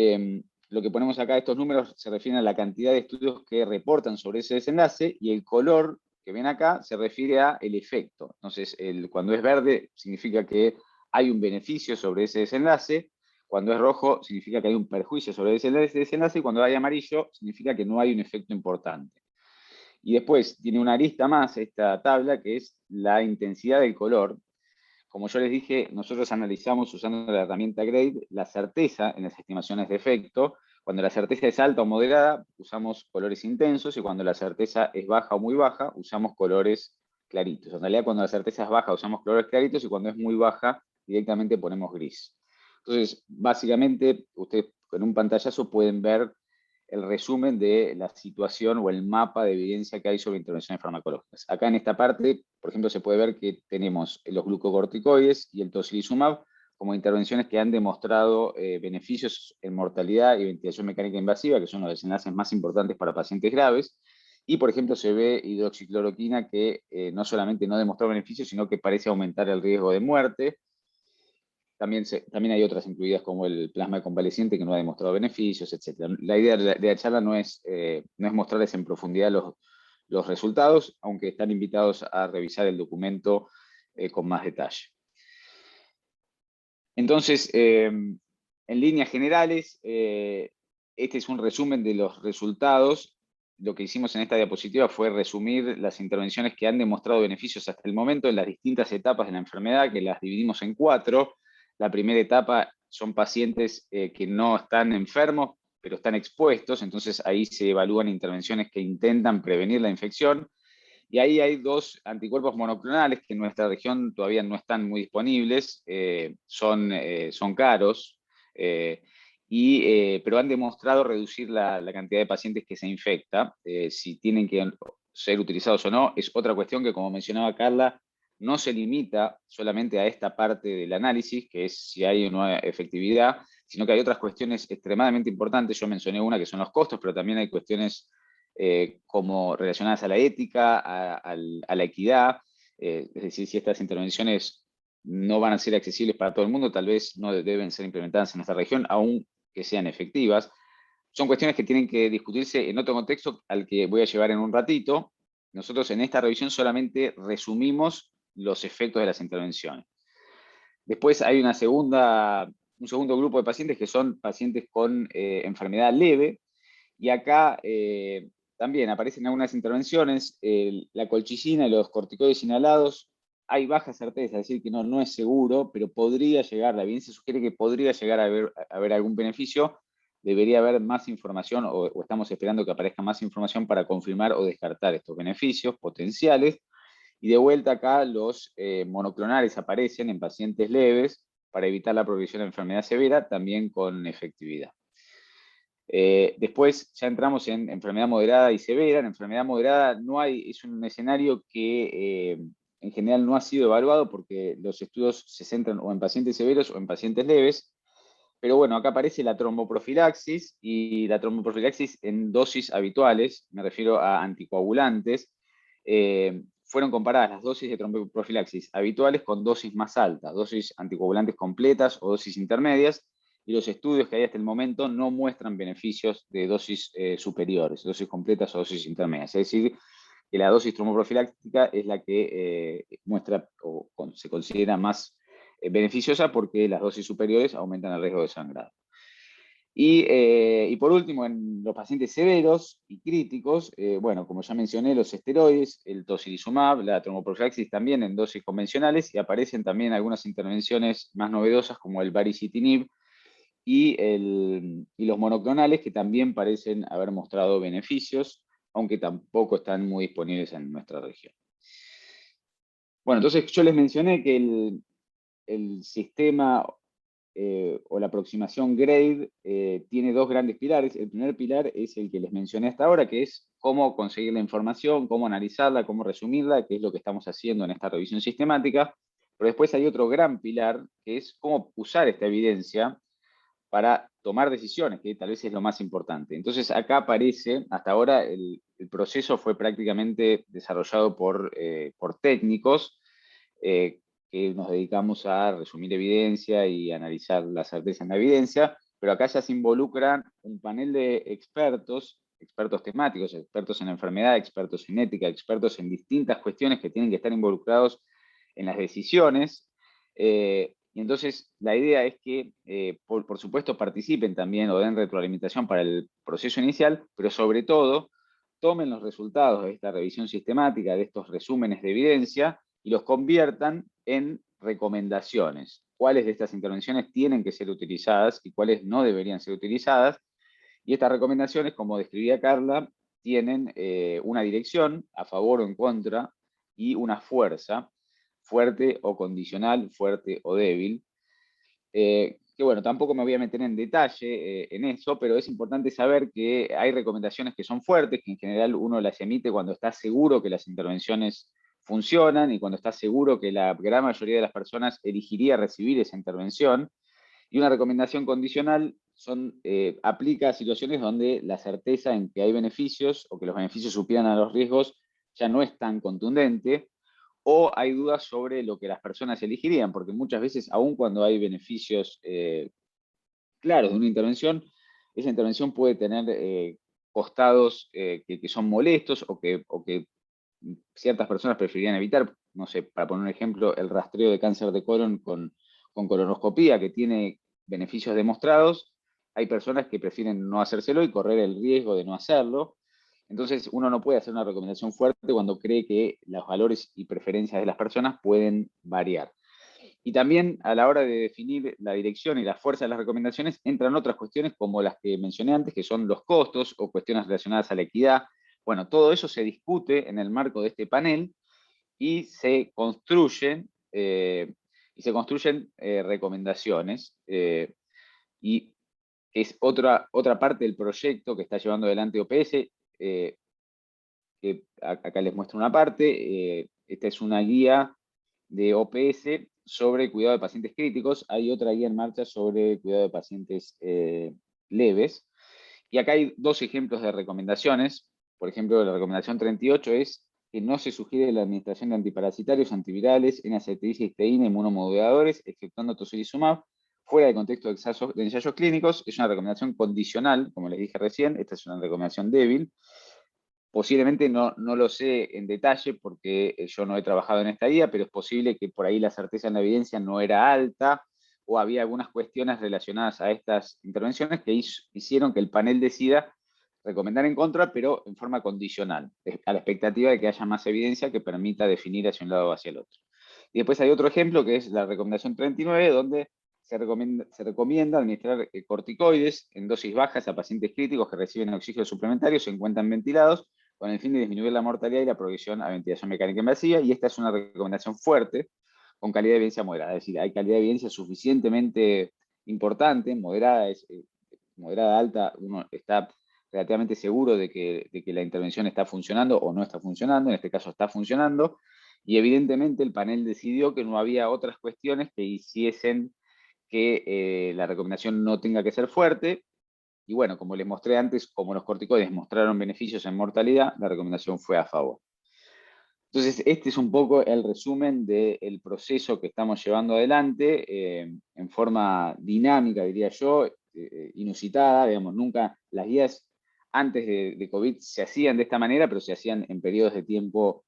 lo que ponemos acá, estos números se refieren a la cantidad de estudios que reportan sobre ese desenlace, y el color que ven acá se refiere al efecto. Entonces, cuando es verde significa que hay un beneficio sobre ese desenlace. Cuando es rojo, significa que hay un perjuicio sobre ese desenlace, y cuando hay amarillo, significa que no hay un efecto importante. Y después tiene una arista más esta tabla, que es la intensidad del color. Como yo les dije, nosotros analizamos, usando la herramienta Grade, la certeza en las estimaciones de efecto. Cuando la certeza es alta o moderada, usamos colores intensos, y cuando la certeza es baja o muy baja, usamos colores claritos. En realidad, cuando la certeza es baja usamos colores claritos, y cuando es muy baja directamente ponemos gris. Entonces, básicamente, ustedes con un pantallazo pueden ver el resumen de la situación o el mapa de evidencia que hay sobre intervenciones farmacológicas. Acá en esta parte, por ejemplo, se puede ver que tenemos los glucocorticoides y el tocilizumab como intervenciones que han demostrado beneficios en mortalidad y ventilación mecánica invasiva, que son los desenlaces más importantes para pacientes graves. Y, por ejemplo, se ve hidroxicloroquina que no solamente no demostró beneficios, sino que parece aumentar el riesgo de muerte. También hay otras incluidas como el plasma convaleciente que no ha demostrado beneficios, etc. La idea de la charla no es mostrarles en profundidad los resultados, aunque están invitados a revisar el documento con más detalle. Entonces, en líneas generales, este es un resumen de los resultados. Lo que hicimos en esta diapositiva fue resumir las intervenciones que han demostrado beneficios hasta el momento en las distintas etapas de la enfermedad, que las dividimos en 4. La primera etapa son pacientes que no están enfermos, pero están expuestos, entonces ahí se evalúan intervenciones que intentan prevenir la infección. Y ahí hay 2 anticuerpos monoclonales que en nuestra región todavía no están muy disponibles, son caros, pero han demostrado reducir la cantidad de pacientes que se infecta. Si tienen que ser utilizados o no, es otra cuestión que, como mencionaba Carla, no se limita solamente a esta parte del análisis, que es si hay o no efectividad, sino que hay otras cuestiones extremadamente importantes. Yo mencioné una que son los costos, pero también hay cuestiones como relacionadas a la ética, a la equidad, es decir, si estas intervenciones no van a ser accesibles para todo el mundo, tal vez no deben ser implementadas en esta región, aun que sean efectivas. Son cuestiones que tienen que discutirse en otro contexto al que voy a llevar en un ratito. Nosotros en esta revisión solamente resumimos los efectos de las intervenciones. Después hay un segundo grupo de pacientes que son pacientes con enfermedad leve, y acá también aparecen algunas intervenciones, la colchicina y los corticoides inhalados. Hay baja certeza, es decir, que no es seguro, pero podría llegar, la evidencia sugiere que podría llegar a haber algún beneficio. Debería haber más información, o estamos esperando que aparezca más información para confirmar o descartar estos beneficios potenciales. Y de vuelta acá los monoclonales aparecen en pacientes leves para evitar la progresión de enfermedad severa, también con efectividad. Después ya entramos en enfermedad moderada y severa. En enfermedad moderada es un escenario que en general no ha sido evaluado porque los estudios se centran o en pacientes severos o en pacientes leves. Pero bueno, acá aparece la tromboprofilaxis, y la tromboprofilaxis en dosis habituales, me refiero a anticoagulantes. Fueron comparadas las dosis de tromboprofilaxis habituales con dosis más altas, dosis anticoagulantes completas o dosis intermedias, y los estudios que hay hasta el momento no muestran beneficios de dosis superiores, dosis completas o dosis intermedias. Es decir, que la dosis tromboprofiláctica es la que muestra o se considera más beneficiosa, porque las dosis superiores aumentan el riesgo de sangrado. Y por último, en los pacientes severos y críticos, bueno, como ya mencioné, los esteroides, el tocilizumab, la tromboprofilaxis también en dosis convencionales, y aparecen también algunas intervenciones más novedosas como el baricitinib y los monoclonales, que también parecen haber mostrado beneficios, aunque tampoco están muy disponibles en nuestra región. Bueno, entonces yo les mencioné que el sistema o la aproximación GRADE tiene 2 grandes pilares. El primer pilar es el que les mencioné hasta ahora, que es cómo conseguir la información, cómo analizarla, cómo resumirla, que es lo que estamos haciendo en esta revisión sistemática. Pero después hay otro gran pilar, que es cómo usar esta evidencia para tomar decisiones, que tal vez es lo más importante. Entonces acá aparece, hasta ahora el proceso fue prácticamente desarrollado por técnicos que nos dedicamos a resumir evidencia y analizar la certeza en la evidencia, pero acá ya se involucran un panel de expertos temáticos, expertos en enfermedad, expertos en ética, expertos en distintas cuestiones que tienen que estar involucrados en las decisiones. Y entonces la idea es que, por supuesto, participen también o den retroalimentación para el proceso inicial, pero sobre todo tomen los resultados de esta revisión sistemática, de estos resúmenes de evidencia, y los conviertan en recomendaciones. Cuáles de estas intervenciones tienen que ser utilizadas y cuáles no deberían ser utilizadas. Y estas recomendaciones, como describía Carla, tienen una dirección a favor o en contra, y una fuerza, fuerte o condicional, fuerte o débil. Que bueno, tampoco me voy a meter en detalle en eso, pero es importante saber que hay recomendaciones que son fuertes, que en general uno las emite cuando está seguro que las intervenciones funcionan y cuando está seguro que la gran mayoría de las personas elegiría recibir esa intervención. Y una recomendación condicional aplica a situaciones donde la certeza en que hay beneficios o que los beneficios superan a los riesgos ya no es tan contundente, o hay dudas sobre lo que las personas elegirían, porque muchas veces, aun cuando hay beneficios claros de una intervención, esa intervención puede tener costados que son molestos o que ciertas personas preferirían evitar. No sé, para poner un ejemplo, el rastreo de cáncer de colon con colonoscopía, que tiene beneficios demostrados. Hay personas que prefieren no hacérselo y correr el riesgo de no hacerlo. Entonces, uno no puede hacer una recomendación fuerte cuando cree que los valores y preferencias de las personas pueden variar. Y también a la hora de definir la dirección y la fuerza de las recomendaciones entran otras cuestiones como las que mencioné antes, que son los costos o cuestiones relacionadas a la equidad. Bueno, todo eso se discute en el marco de este panel y se construyen recomendaciones. Y es otra parte del proyecto que está llevando adelante OPS, que acá les muestro una parte. Esta es una guía de OPS sobre cuidado de pacientes críticos. Hay otra guía en marcha sobre cuidado de pacientes leves. Y acá hay dos ejemplos de recomendaciones. Por ejemplo, la recomendación 38 es que no se sugiere la administración de antiparasitarios, antivirales, N-acetilcisteína, inmunomoduladores, exceptuando tocilizumab, fuera de contexto de ensayos clínicos. Es una recomendación condicional, como les dije recién. Esta es una recomendación débil. Posiblemente no lo sé en detalle porque yo no he trabajado en esta guía, pero es posible que por ahí la certeza en la evidencia no era alta o había algunas cuestiones relacionadas a estas intervenciones que hicieron que el panel decida recomendar en contra, pero en forma condicional, a la expectativa de que haya más evidencia que permita definir hacia un lado o hacia el otro. Y después hay otro ejemplo que es la recomendación 39, donde se recomienda administrar corticoides en dosis bajas a pacientes críticos que reciben oxígeno suplementario, se encuentran ventilados, con el fin de disminuir la mortalidad y la progresión a ventilación mecánica invasiva, y esta es una recomendación fuerte, con calidad de evidencia moderada. Es decir, hay calidad de evidencia suficientemente importante, moderada alta, uno está relativamente seguro de que la intervención está funcionando o no está funcionando. En este caso está funcionando, y evidentemente el panel decidió que no había otras cuestiones que hiciesen que la recomendación no tenga que ser fuerte. Y bueno, como les mostré antes, como los corticoides mostraron beneficios en mortalidad, la recomendación fue a favor. Entonces, este es un poco el resumen del proceso que estamos llevando adelante en forma dinámica, diría yo, inusitada. Digamos, nunca las guías antes de COVID se hacían de esta manera, pero se hacían en periodos de tiempo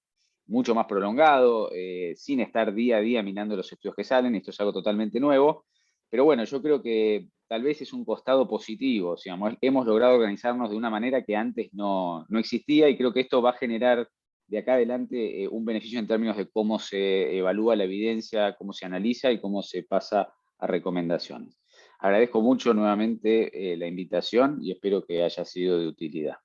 mucho más prolongado, sin estar día a día mirando los estudios que salen. Esto es algo totalmente nuevo. Pero bueno, yo creo que tal vez es un costado positivo. Digamos, hemos logrado organizarnos de una manera que antes no existía, y creo que esto va a generar de acá adelante un beneficio en términos de cómo se evalúa la evidencia, cómo se analiza y cómo se pasa a recomendaciones. Agradezco mucho nuevamente la invitación y espero que haya sido de utilidad.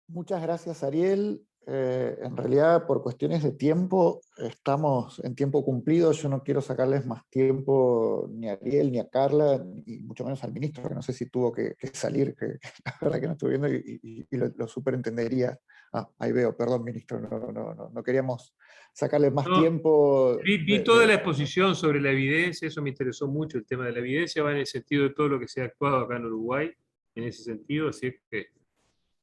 Muchas gracias, Ariel. En realidad, por cuestiones de tiempo, estamos en tiempo cumplido. Yo no quiero sacarles más tiempo ni a Ariel, ni a Carla, y mucho menos al ministro, que no sé si tuvo que salir, que la verdad que no estuve viendo y lo superentendería. Ahí veo, perdón, ministro, no queríamos sacarles más tiempo. Vi toda la exposición sobre la evidencia, eso me interesó mucho. El tema de la evidencia va en el sentido de todo lo que se ha actuado acá en Uruguay, en ese sentido, así que,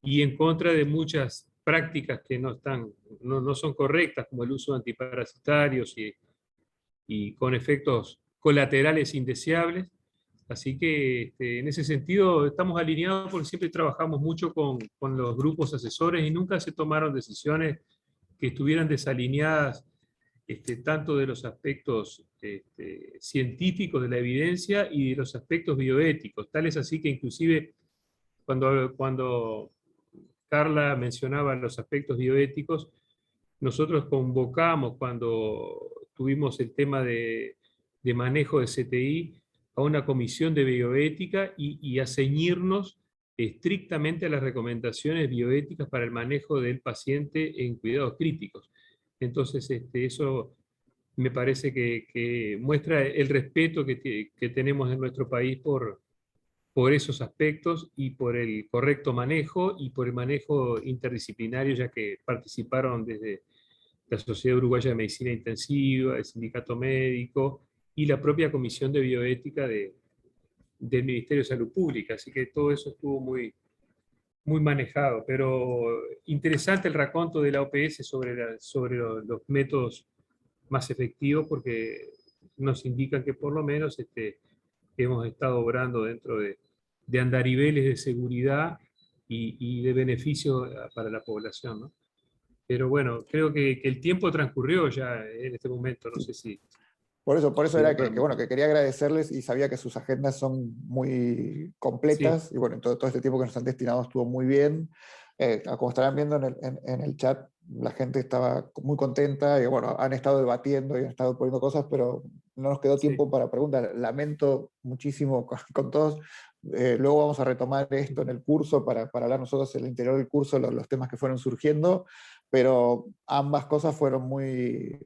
y en contra de muchas prácticas que no son correctas, como el uso de antiparasitarios y con efectos colaterales indeseables. Así que en ese sentido estamos alineados porque siempre trabajamos mucho con los grupos asesores y nunca se tomaron decisiones que estuvieran desalineadas tanto de los aspectos científicos de la evidencia y de los aspectos bioéticos. Tal es así que inclusive cuando Carla mencionaba los aspectos bioéticos, nosotros convocamos cuando tuvimos el tema de manejo de CTI a una comisión de bioética y a ceñirnos estrictamente a las recomendaciones bioéticas para el manejo del paciente en cuidados críticos. Entonces, eso me parece que muestra el respeto que tenemos en nuestro país por esos aspectos y por el correcto manejo y por el manejo interdisciplinario, ya que participaron desde la Sociedad Uruguaya de Medicina Intensiva, el Sindicato Médico y la propia Comisión de Bioética del Ministerio de Salud Pública. Así que todo eso estuvo muy, muy manejado. Pero interesante el raconto de la OPS sobre los métodos más efectivos, porque nos indican que por lo menos hemos estado obrando dentro de andariveles de seguridad y de beneficio para la población, ¿no? Pero bueno, creo que el tiempo transcurrió ya en este momento, no sé si... Por eso Sí, era bueno, que quería agradecerles y sabía que sus agendas son muy completas, y bueno, todo este tiempo que nos han destinado estuvo muy bien. Como estarán viendo en el chat, la gente estaba muy contenta y bueno, han estado debatiendo y han estado poniendo cosas, pero no nos quedó tiempo para preguntas. Lamento muchísimo con todos. Luego vamos a retomar esto en el curso para hablar nosotros en el interior del curso, los temas que fueron surgiendo, pero ambas cosas fueron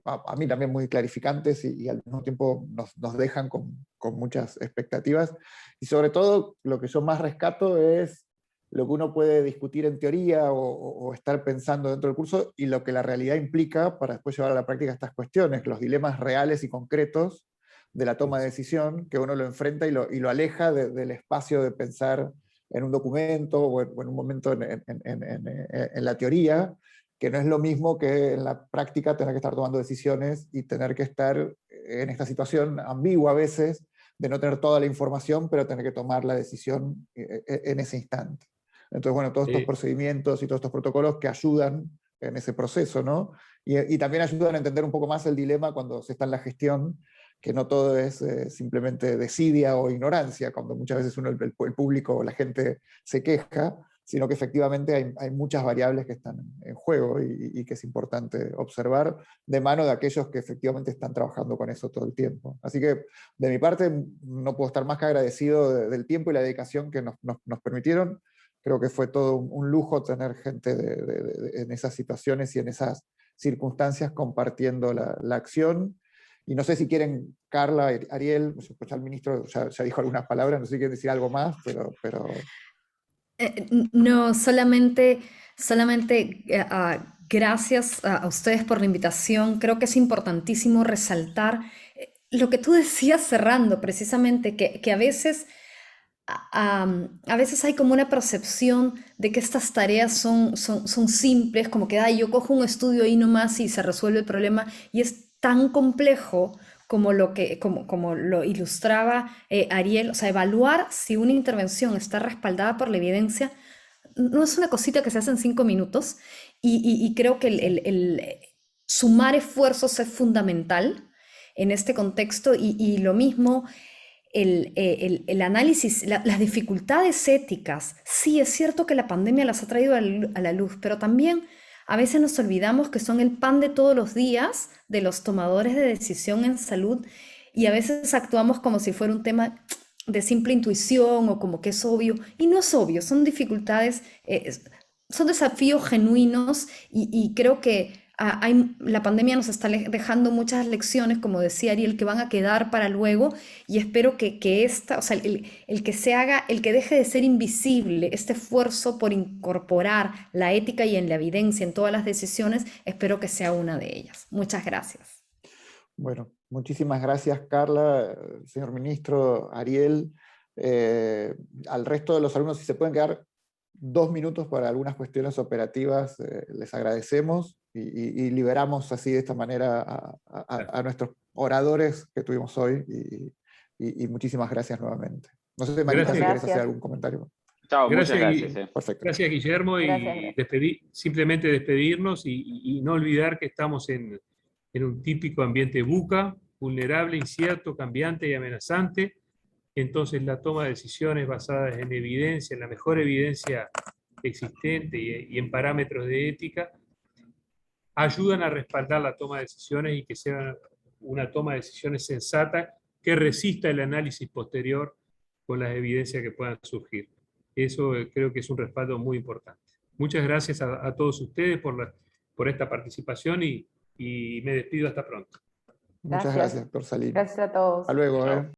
a mí también muy clarificantes y al mismo tiempo nos dejan con muchas expectativas. Y sobre todo, lo que yo más rescato es lo que uno puede discutir en teoría o estar pensando dentro del curso y lo que la realidad implica para después llevar a la práctica estas cuestiones, los dilemas reales y concretos de la toma de decisión, que uno lo enfrenta y lo aleja del espacio de pensar en un documento o en un momento en la teoría, que no es lo mismo que en la práctica tener que estar tomando decisiones y tener que estar en esta situación ambigua a veces, de no tener toda la información, pero tener que tomar la decisión en ese instante. Entonces, bueno, todos estos procedimientos y todos estos protocolos que ayudan en ese proceso, ¿no? Y también ayudan a entender un poco más el dilema cuando se está en la gestión, que no todo es simplemente desidia o ignorancia, cuando muchas veces el público o la gente se queja, sino que efectivamente hay muchas variables que están en juego y que es importante observar de mano de aquellos que efectivamente están trabajando con eso todo el tiempo. Así que, de mi parte, no puedo estar más que agradecido del tiempo y la dedicación que nos permitieron. Creo que fue todo un lujo tener gente en esas situaciones y en esas circunstancias compartiendo la acción. Y no sé si quieren, Carla, Ariel, pues ya el ministro ya dijo algunas palabras, no sé si quieren decir algo más, pero... No, solamente gracias a ustedes por la invitación. Creo que es importantísimo resaltar lo que tú decías cerrando, precisamente, que a veces hay como una percepción de que estas tareas son simples, como que yo cojo un estudio ahí nomás y se resuelve el problema, y es tan complejo como lo ilustraba Ariel. O sea, evaluar si una intervención está respaldada por la evidencia no es una cosita que se hace en 5 minutos, y creo que el sumar esfuerzos es fundamental en este contexto, y lo mismo el análisis, las dificultades éticas. Sí, es cierto que la pandemia las ha traído a la luz, pero también a veces nos olvidamos que son el pan de todos los días de los tomadores de decisión en salud, y a veces actuamos como si fuera un tema de simple intuición o como que es obvio, y no es obvio, son dificultades, son desafíos genuinos, y creo que la pandemia nos está dejando muchas lecciones, como decía Ariel, que van a quedar para luego, y espero que esta, o sea, el que se haga, el que deje de ser invisible, este esfuerzo por incorporar la ética y en la evidencia en todas las decisiones, espero que sea una de ellas. Muchas gracias. Bueno, muchísimas gracias, Carla, señor ministro, Ariel. Al resto de los alumnos, si se pueden quedar 2 minutos para algunas cuestiones operativas, les agradecemos y liberamos así de esta manera a nuestros oradores que tuvimos hoy, y muchísimas gracias nuevamente. No sé, Marita, si quieres hacer algún comentario. Chao, Gracias, muchas gracias. Perfecto. Gracias, Guillermo, Gracias. y simplemente despedirnos y no olvidar que estamos en un típico ambiente buca, vulnerable, incierto, cambiante y amenazante. Entonces la toma de decisiones basadas en evidencia, en la mejor evidencia existente y en parámetros de ética, ayudan a respaldar la toma de decisiones y que sea una toma de decisiones sensata que resista el análisis posterior con las evidencias que puedan surgir. Eso creo que es un respaldo muy importante. Muchas gracias a todos ustedes por esta participación y me despido hasta pronto. Muchas gracias, doctor Salim. Gracias a todos. Hasta luego. Chao.